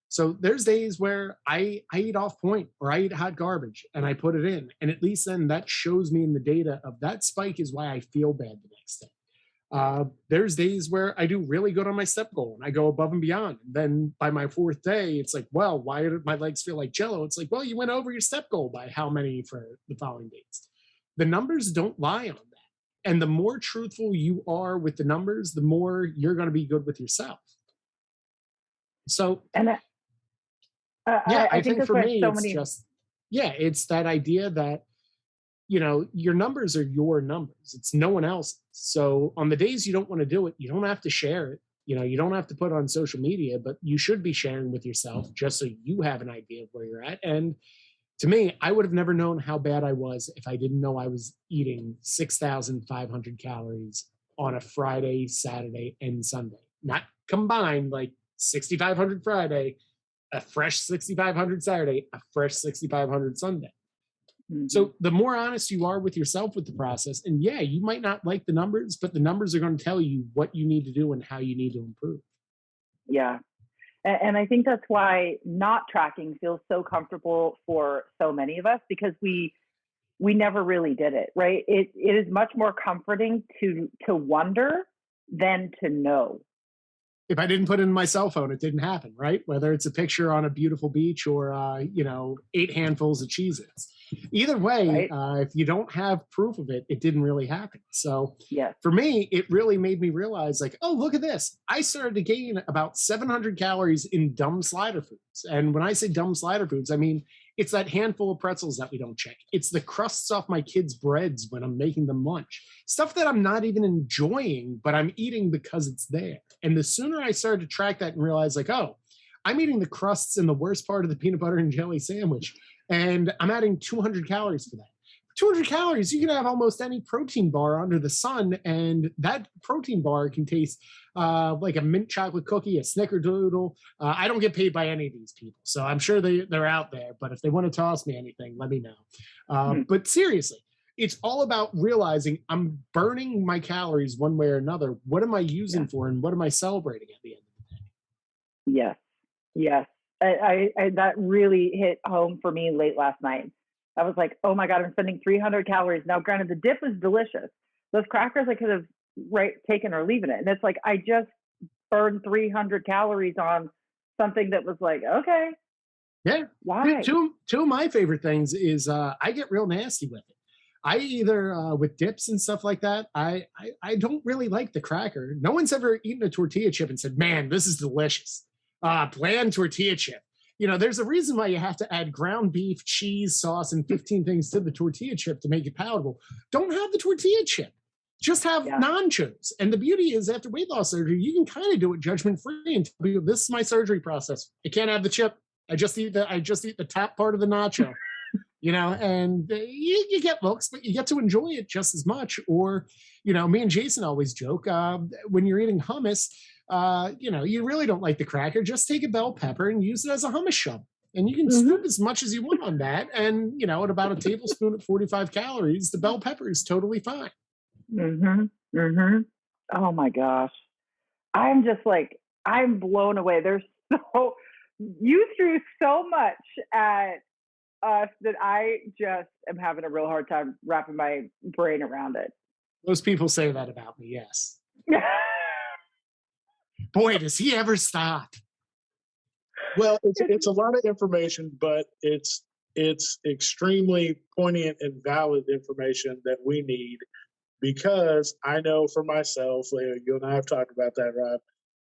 So there's days where I eat off point or I eat hot garbage and I put it in. And at least then that shows me in the data of that spike is why I feel bad the next day. There's days where I do really good on my step goal and I go above and beyond. And then by my 4th day, it's like, well, why did my legs feel like jello? It's like, well, you went over your step goal by how many for the following days. The numbers don't lie on that. And the more truthful you are with the numbers, the more you're going to be good with yourself. So, I think for me, it's that idea that, your numbers are your numbers. It's no one else's. So on the days you don't want to do it, you don't have to share it. You don't have to put it on social media, but you should be sharing with yourself just so you have an idea of where you're at. And to me, I would have never known how bad I was if I didn't know I was eating 6,500 calories on a Friday, Saturday, and Sunday. Not combined, like 6,500 Friday, a fresh 6,500 Saturday, a fresh 6,500 Sunday. Mm-hmm. So the more honest you are with yourself with the process, and you might not like the numbers, but the numbers are going to tell you what you need to do and how you need to improve. Yeah. And I think that's why not tracking feels so comfortable for so many of us, because we never really did it, right? It is much more comforting to wonder than to know. If I didn't put it in my cell phone, it didn't happen, right? Whether it's a picture on a beautiful beach or, 8 handfuls of Cheez-Its. Either way, if you don't have proof of it, it didn't really happen. So for me, it really made me realize like, oh, look at this. I started to gain about 700 calories in dumb slider foods. And when I say dumb slider foods, I mean, it's that handful of pretzels that we don't check. It's the crusts off my kids' breads when I'm making them lunch. Stuff that I'm not even enjoying, but I'm eating because it's there. And the sooner I started to track that and realize like, oh, I'm eating the crusts in the worst part of the peanut butter and jelly sandwich, and I'm adding 200 calories for that. 200 calories, you can have almost any protein bar under the sun, and that protein bar can taste like a mint chocolate cookie, a snickerdoodle. I don't get paid by any of these people, so I'm sure they're out there, but if they want to toss me anything, let me know. But seriously, it's all about realizing I'm burning my calories one way or another. What am I using for, and what am I celebrating at the end of the day? Yes, yes. I that really hit home for me late last night. I was like, oh my God, I'm spending 300 calories. Now, granted, the dip is delicious. Those crackers I could have taken or leaving it. And it's like, I just burned 300 calories on something that was like, okay. Yeah. Why? Two of my favorite things is I get real nasty with it. I either with dips and stuff like that, I don't really like the cracker. No one's ever eaten a tortilla chip and said, man, this is delicious. Bland tortilla chip. You know, there's a reason why you have to add ground beef, cheese, sauce, and 15 things to the tortilla chip to make it palatable. Don't have the tortilla chip. Just have nachos. And the beauty is, after weight loss surgery, you can kind of do it judgment free and tell you, this is my surgery process. I can't have the chip. I just eat the top part of the nacho. You know, and you get looks, but you get to enjoy it just as much. Or, you know, me and Jason always joke, when you're eating hummus, you know, you really don't like the cracker, just take a bell pepper and use it as a hummus shovel. And you can scoop as much as you want on that. And, you know, at about a tablespoon at 45 calories, the bell pepper is totally fine. Oh my gosh. I'm just like, I'm blown away. You threw so much at us that I just am having a real hard time wrapping my brain around it. Most people say that about me, yes. Boy, does he ever stop. Well, it's a lot of information, but it's extremely poignant and valid information that we need, because I know for myself, you and I have talked about that, Rob.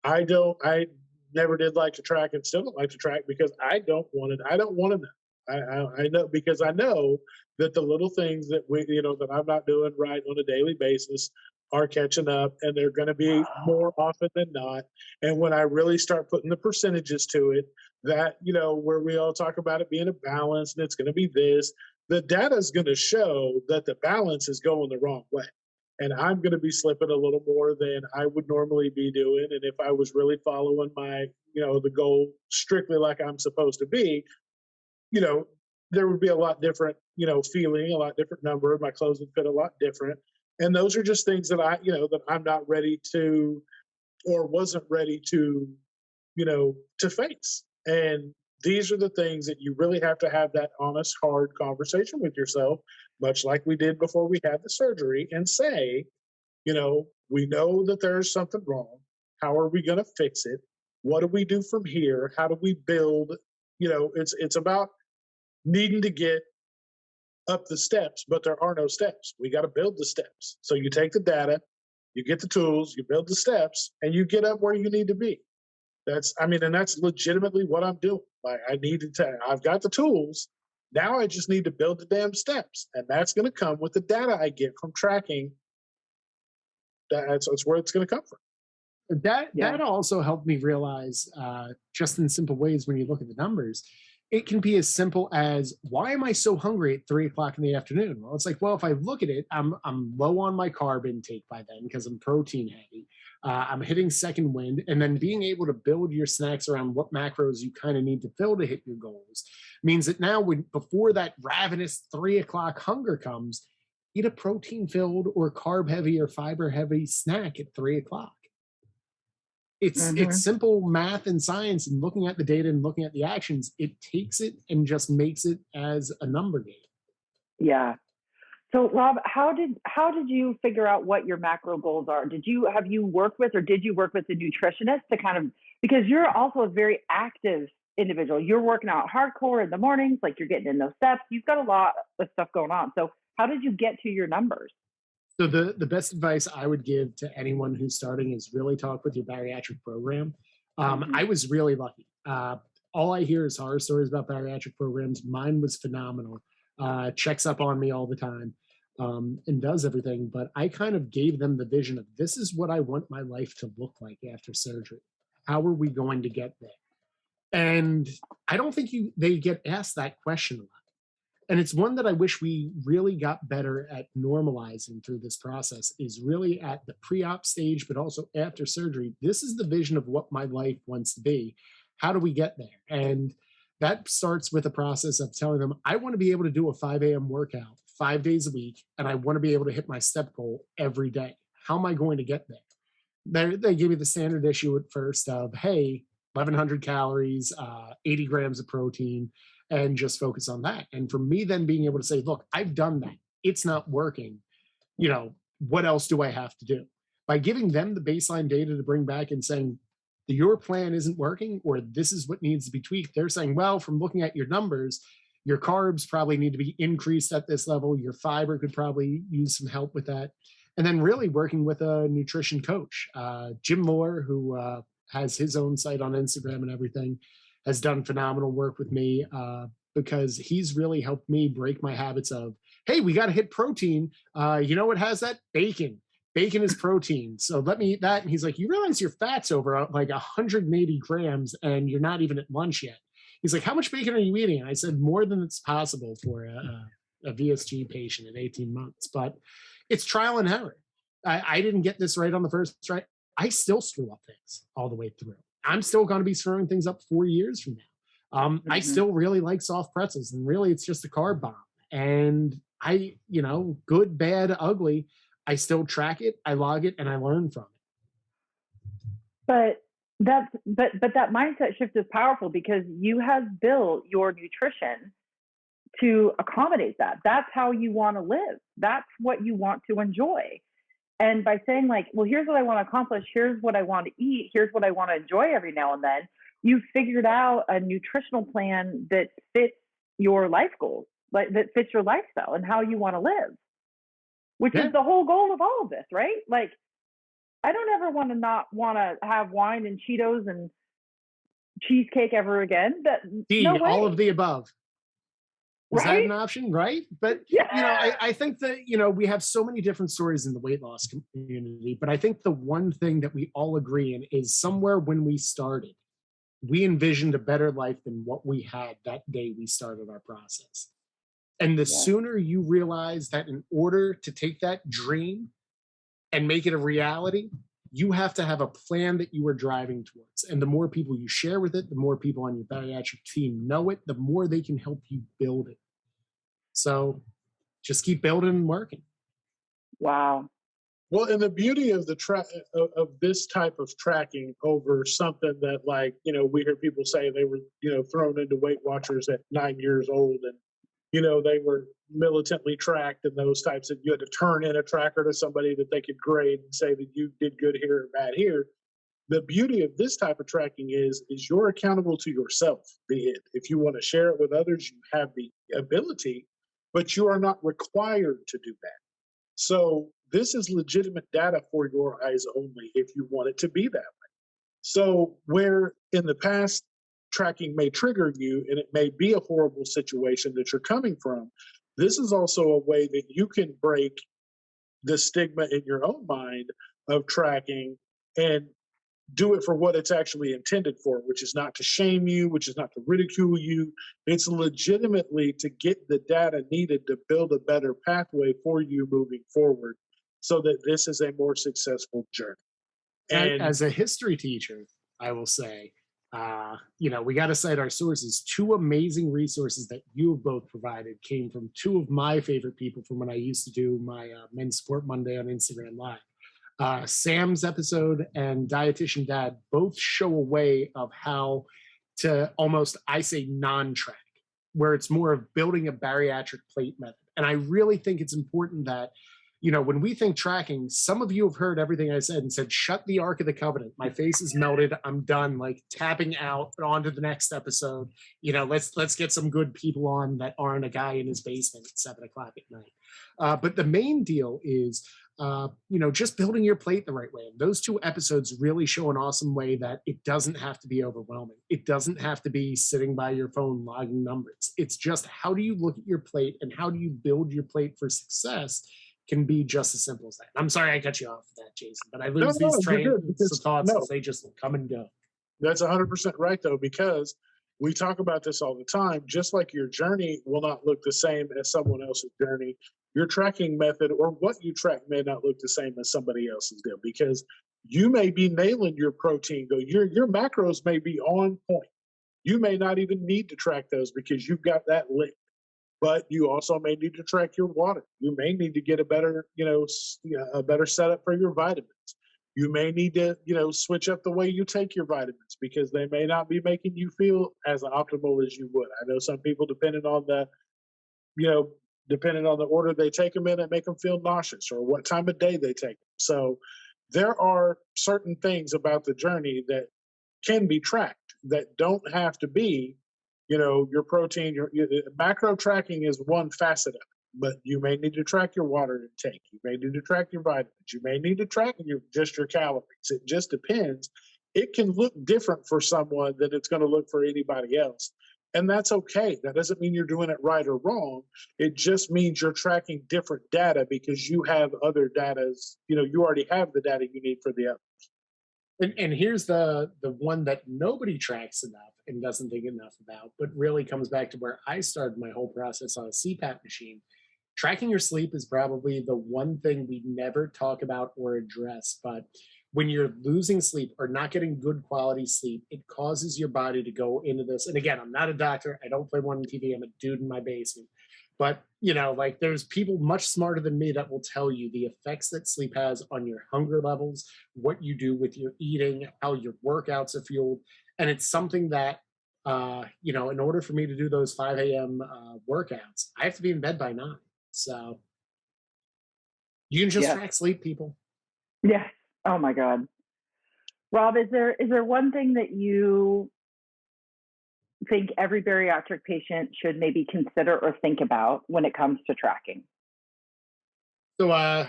I never did like to track and still don't like to track because I don't want to know. I know, because I know that the little things that that I'm not doing right on a daily basis are catching up, and they're going to be more often than not. And when I really start putting the percentages to it, that, where we all talk about it being a balance and it's going to be this, the data is going to show that the balance is going the wrong way. And I'm going to be slipping a little more than I would normally be doing. And if I was really following my, the goal strictly like I'm supposed to be, there would be a lot different, feeling, a lot different number. My clothes would fit a lot different. And those are just things that that I'm not ready to, or wasn't ready to, to face. And these are the things that you really have to have that honest, hard conversation with yourself, much like we did before we had the surgery, and say, we know that there's something wrong. How are we going to fix it? What do we do from here? How do we build? It's about needing to get up the steps, but there are no steps. We got to build the steps. So you take the data, you get the tools, you build the steps, and you get up where you need to be. And that's legitimately what I'm doing. Like, I've got the tools. Now I just need to build the damn steps. And that's going to come with the data I get from tracking. That's where it's going to come from. That also helped me realize, just in simple ways, when you look at the numbers, it can be as simple as, why am I so hungry at 3 o'clock in the afternoon? Well, it's like, well, if I look at it, I'm low on my carb intake by then because I'm protein heavy. I'm hitting second wind, and then being able to build your snacks around what macros you kind of need to fill to hit your goals means that now, before that ravenous 3 o'clock hunger comes, eat a protein filled or carb heavy or fiber heavy snack at 3 o'clock. It's simple math and science, and looking at the data and looking at the actions, it takes it and just makes it as a number game. Yeah. So Rob, how did you figure out what your macro goals are? Did you work with a nutritionist to kind of, because you're also a very active individual. You're working out hardcore in the mornings, like you're getting in those steps. You've got a lot of stuff going on. So how did you get to your numbers? So the best advice I would give to anyone who's starting is really talk with your bariatric program. I was really lucky. All I hear is horror stories about bariatric programs. Mine was phenomenal. Checks up on me all the time, and does everything. But I kind of gave them the vision of, this is what I want my life to look like after surgery. How are we going to get there? And I don't think they get asked that question a lot. And it's one that I wish we really got better at normalizing through this process, is really at the pre-op stage, but also after surgery. This is the vision of what my life wants to be. How do we get there? And that starts with a process of telling them, I want to be able to do a 5 a.m. workout 5 days a week, and I want to be able to hit my step goal every day. How am I going to get there? They give you the standard issue at first of, hey, 1,100 calories, 80 grams of protein, and just focus on that. And for me then being able to say, look, I've done that. It's not working. What else do I have to do? By giving them the baseline data to bring back and saying, your plan isn't working, or this is what needs to be tweaked. They're saying, well, from looking at your numbers, your carbs probably need to be increased at this level. Your fiber could probably use some help with that. And then really working with a nutrition coach. Jim Moore, who has his own site on Instagram and everything, has done phenomenal work with me because he's really helped me break my habits of, hey, we got to hit protein. You know what has that? Bacon. Bacon is protein. So let me eat that. And he's like, you realize your fat's over like 180 grams and you're not even at lunch yet. He's like, how much bacon are you eating? And I said, more than it's possible for a VSG patient at 18 months. But it's trial and error. I didn't get this right on the first try. I still screw up things all the way through. I'm still going to be screwing things up 4 years from now. I still really like soft pretzels, and really it's just a carb bomb. And I, good, bad, ugly, I still track it, I log it, and I learn from it. But that mindset shift is powerful because you have built your nutrition to accommodate that. That's how you want to live. That's what you want to enjoy. And by saying like, well, here's what I want to accomplish, here's what I want to eat, here's what I want to enjoy every now and then, you've figured out a nutritional plan that fits your life goals, like that fits your lifestyle and how you want to live, which is the whole goal of all of this, right? Like, I don't ever want to not want to have wine and Cheetos and cheesecake ever again. No way. All of the above. Is right? that an option? Right. But, I think that, we have so many different stories in the weight loss community, but I think the one thing that we all agree in is somewhere when we started, we envisioned a better life than what we had that day we started our process. And the sooner you realize that in order to take that dream and make it a reality, you have to have a plan that you are driving towards. And the more people you share with it, the more people on your bariatric team know it, the more they can help you build it. So just keep building and working. Wow. Well, and the beauty of of this type of tracking over something that, like, we hear people say they were, thrown into Weight Watchers at 9 years old, and they were militantly tracked and those types of, you had to turn in a tracker to somebody that they could grade and say that you did good here or bad here. The beauty of this type of tracking is you're accountable to yourself. If you want to share it with others, you have the ability, but you are not required to do that. So this is legitimate data for your eyes only if you want it to be that way. So where in the past, tracking may trigger you and it may be a horrible situation that you're coming from, this is also a way that you can break the stigma in your own mind of tracking and do it for what it's actually intended for, which is not to shame you, which is not to ridicule you. It's legitimately to get the data needed to build a better pathway for you moving forward so that this is a more successful journey. And as a history teacher, I will say, we got to cite our sources. 2 amazing resources that you have both provided came from 2 of my favorite people from when I used to do my Men's Support Monday on Instagram Live. Sam's episode and Dietitian Dad both show a way of how to almost, I say, non-track, where it's more of building a bariatric plate method. And I really think it's important that, when we think tracking, some of you have heard everything I said and said, shut the Ark of the Covenant. My face is melted. I'm done, like tapping out on to the next episode. Let's get some good people on that aren't a guy in his basement at 7 o'clock at night. But the main deal is, just building your plate the right way. And those 2 episodes really show an awesome way that it doesn't have to be overwhelming. It doesn't have to be sitting by your phone logging numbers. It's just, how do you look at your plate and how do you build your plate for success can be just as simple as that. I'm sorry I cut you off with that, Jason, but I lose these trains of thoughts because they just come and go. That's 100% right, though, because we talk about this all the time. Just like your journey will not look the same as someone else's journey, your tracking method or what you track may not look the same as somebody else's deal, because you may be nailing your protein goal. Your macros may be on point. You may not even need to track those because you've got that licked. But you also may need to track your water. You may need to get a better, a better setup for your vitamins. You may need to, switch up the way you take your vitamins because they may not be making you feel as optimal as you would. I know some people, depending on the order they take them in, it make them feel nauseous, or what time of day they take them. So there are certain things about the journey that can be tracked that don't have to be, your protein. Your macro tracking is one facet of it, but you may need to track your water intake. You may need to track your vitamins. You may need to track just your calories. It just depends. It can look different for someone than it's going to look for anybody else. And that's okay. That doesn't mean you're doing it right or wrong. It just means you're tracking different data because you have other data. You already have the data you need for the other. And here's the one that nobody tracks enough and doesn't think enough about, but really comes back to where I started my whole process on a CPAP machine. Tracking your sleep is probably the one thing we never talk about or address, but when you're losing sleep or not getting good quality sleep, it causes your body to go into this. And again, I'm not a doctor. I don't play one on TV. I'm a dude in my basement. But, there's people much smarter than me that will tell you the effects that sleep has on your hunger levels, what you do with your eating, how your workouts are fueled. And it's something that, in order for me to do those 5 a.m. Workouts, I have to be in bed by 9. So you can just track sleep, people. Yes. Oh my God. Rob, is there one thing that you think every bariatric patient should maybe consider or think about when it comes to tracking? So I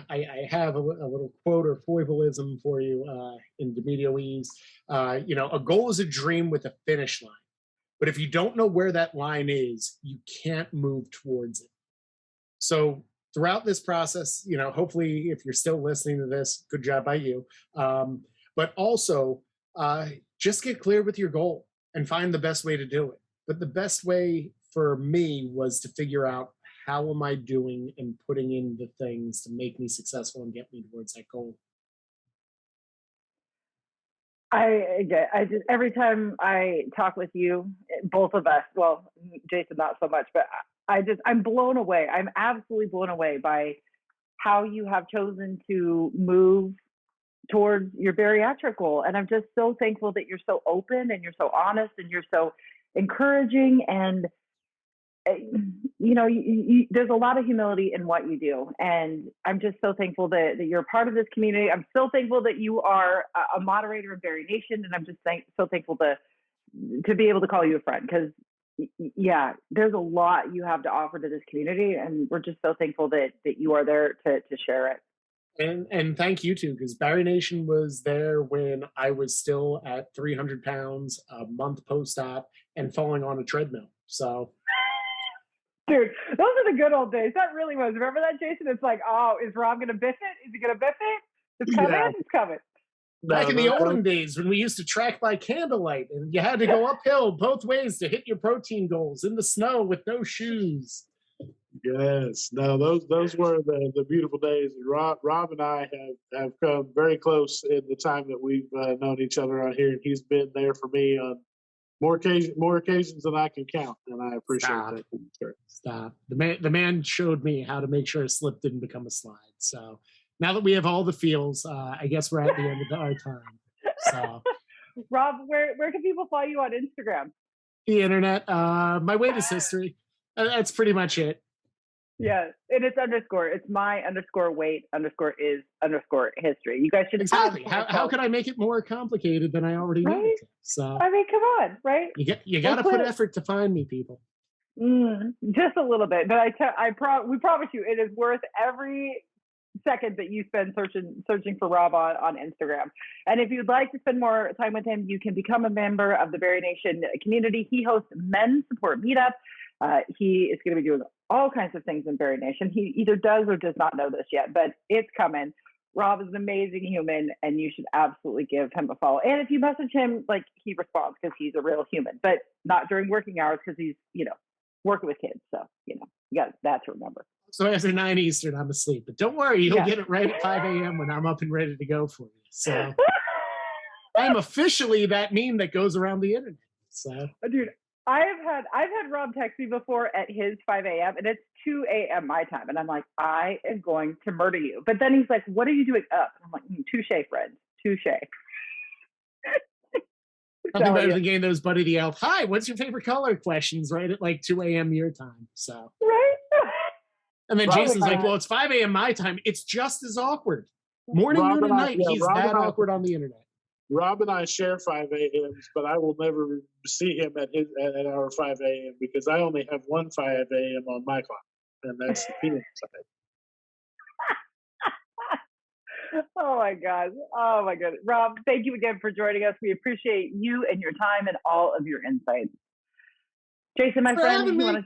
have a little quote or foibelism for you in Demedioese. A goal is a dream with a finish line. But if you don't know where that line is, you can't move towards it. So throughout this process, hopefully if you're still listening to this, good job by you. But also just get clear with your goal and find the best way to do it. But the best way for me was to figure out, how am I doing and putting in the things to make me successful and get me towards that goal. I just, every time I talk with you, both of us, well, Jason, not so much, but I'm blown away. I'm absolutely blown away by how you have chosen to move towards your bariatric goal. And I'm just so thankful that you're so open and you're so honest and you're so encouraging. And, there's a lot of humility in what you do. And I'm just so thankful that you're a part of this community. I'm so thankful that you are a moderator of Bari Nation. And I'm just so thankful to be able to call you a friend, because there's a lot you have to offer to this community. And we're just so thankful that you are there to share it. And thank you too, because Bari Nation was there when I was still at 300 pounds a month post-op and falling on a treadmill. So, dude, those are the good old days. That really was. Remember that, Jason? It's like, oh, is Rob gonna biff it? Is he gonna biff it? It's coming. Yeah. It's coming. Back in the olden days when we used to track by candlelight and you had to go uphill both ways to hit your protein goals in the snow with no shoes. Yes, no, those were the beautiful days. Rob and I have come very close in the time that we've known each other out here, and he's been there for me on more occasions than I can count, and I appreciate that. Stop. The man showed me how to make sure a slip didn't become a slide. So now that we have all the feels, I guess we're at the end of our time. So, Rob, where can people follow you on Instagram? The internet. My weight history. That's pretty much it. Yeah, and it's underscore. It's my underscore weight underscore is underscore history. You guys should exactly. How could I make it more complicated than I already made it? So I mean, come on, right? You got to put effort to find me, people. Just a little bit, but we promise you, it is worth every second that you spend searching for Rob on Instagram. And if you'd like to spend more time with him, you can become a member of the Bari Nation community. He hosts men's support meetup. He is going to be doing all kinds of things in Bari Nation. He either does or does not know this yet, but it's coming. Rob is an amazing human, and you should absolutely give him a follow. And if you message him, like, he responds because he's a real human, but not during working hours because he's, working with kids. So, you got that to remember. So after 9 Eastern, I'm asleep. But don't worry, you'll get it right at 5 a.m. when I'm up and ready to go for you. So I'm officially that meme that goes around the internet. So, dude, I've had Rob text me before at his 5 a.m. and it's 2 a.m. my time, and I'm like, I am going to murder you. But then he's like, "What are you doing up?" And I'm like, "Touche, friend, touche." Nothing better than getting those Buddy the Elf, "Hi, what's your favorite color?" questions right at like 2 a.m. your time. So right. And then Jason's like, "Well, it's 5 a.m. my time. It's just as awkward. Morning, noon, and night. He's that awkward on the internet." Rob and I share 5 a.m.s, but I will never see him at our 5 a.m. because I only have one 5 a.m. on my clock, and that's the PM side. Oh my God. Rob, thank you again for joining us. We appreciate you and your time and all of your insights. Jason, my friend, you want to?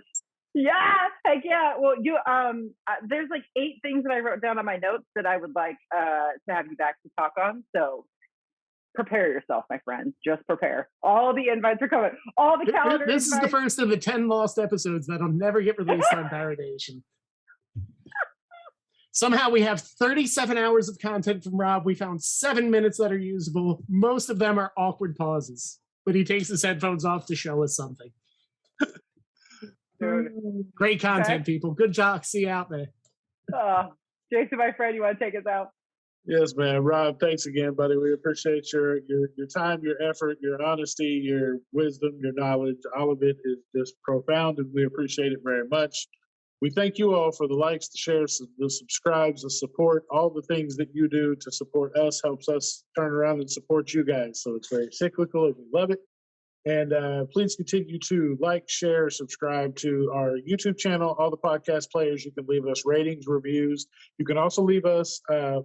Yeah, heck yeah. Well, there's like 8 things that I wrote down on my notes that I would like to have you back to talk on. So prepare yourself, my friend. Just prepare. All the invites are coming. All the calendar This invites. is the first of the 10 lost episodes that'll never get released on Validation. Somehow we have 37 hours of content from Rob. We found 7 minutes that are usable. Most of them are awkward pauses, but he takes his headphones off to show us something. Dude. Great content, people. Good job. See you out there. Jason, my friend, you want to take us out? Yes, man. Rob, thanks again, buddy. We appreciate your time, your effort, your honesty, your wisdom, your knowledge. All of it is just profound, and we appreciate it very much. We thank you all for the likes, the shares, the subscribes, the support. All the things that you do to support us helps us turn around and support you guys. So it's very cyclical, and we love it. And please continue to like, share, subscribe to our YouTube channel, all the podcast players. You can leave us ratings, reviews. You can also leave us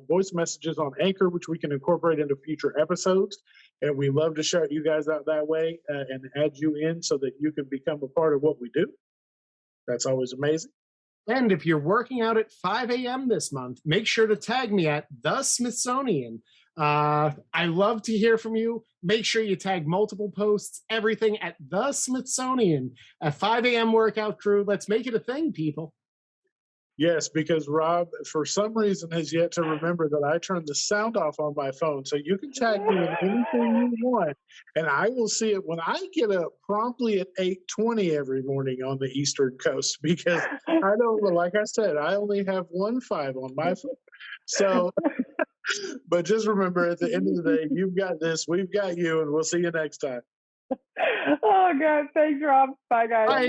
voice messages on Anchor, which we can incorporate into future episodes. And we love to shout you guys out that way and add you in so that you can become a part of what we do. That's always amazing. And if you're working out at 5 a.m. this month, make sure to tag me at The Smithsonian. I love to hear from you. Make sure you tag multiple posts, everything at The Smithsonian, a 5 a.m. workout crew. Let's make it a thing, people. Yes, because Rob, for some reason, has yet to remember that I turned the sound off on my phone. So you can tag me in anything you want, and I will see it when I get up promptly at 8:20 every morning on the Eastern Coast, because I don't, like I said, I only have 1 5 on my phone. So, but just remember, at the end of the day, you've got this, we've got you, and we'll see you next time. Oh, God. Thanks, Rob. Bye, guys. Bye.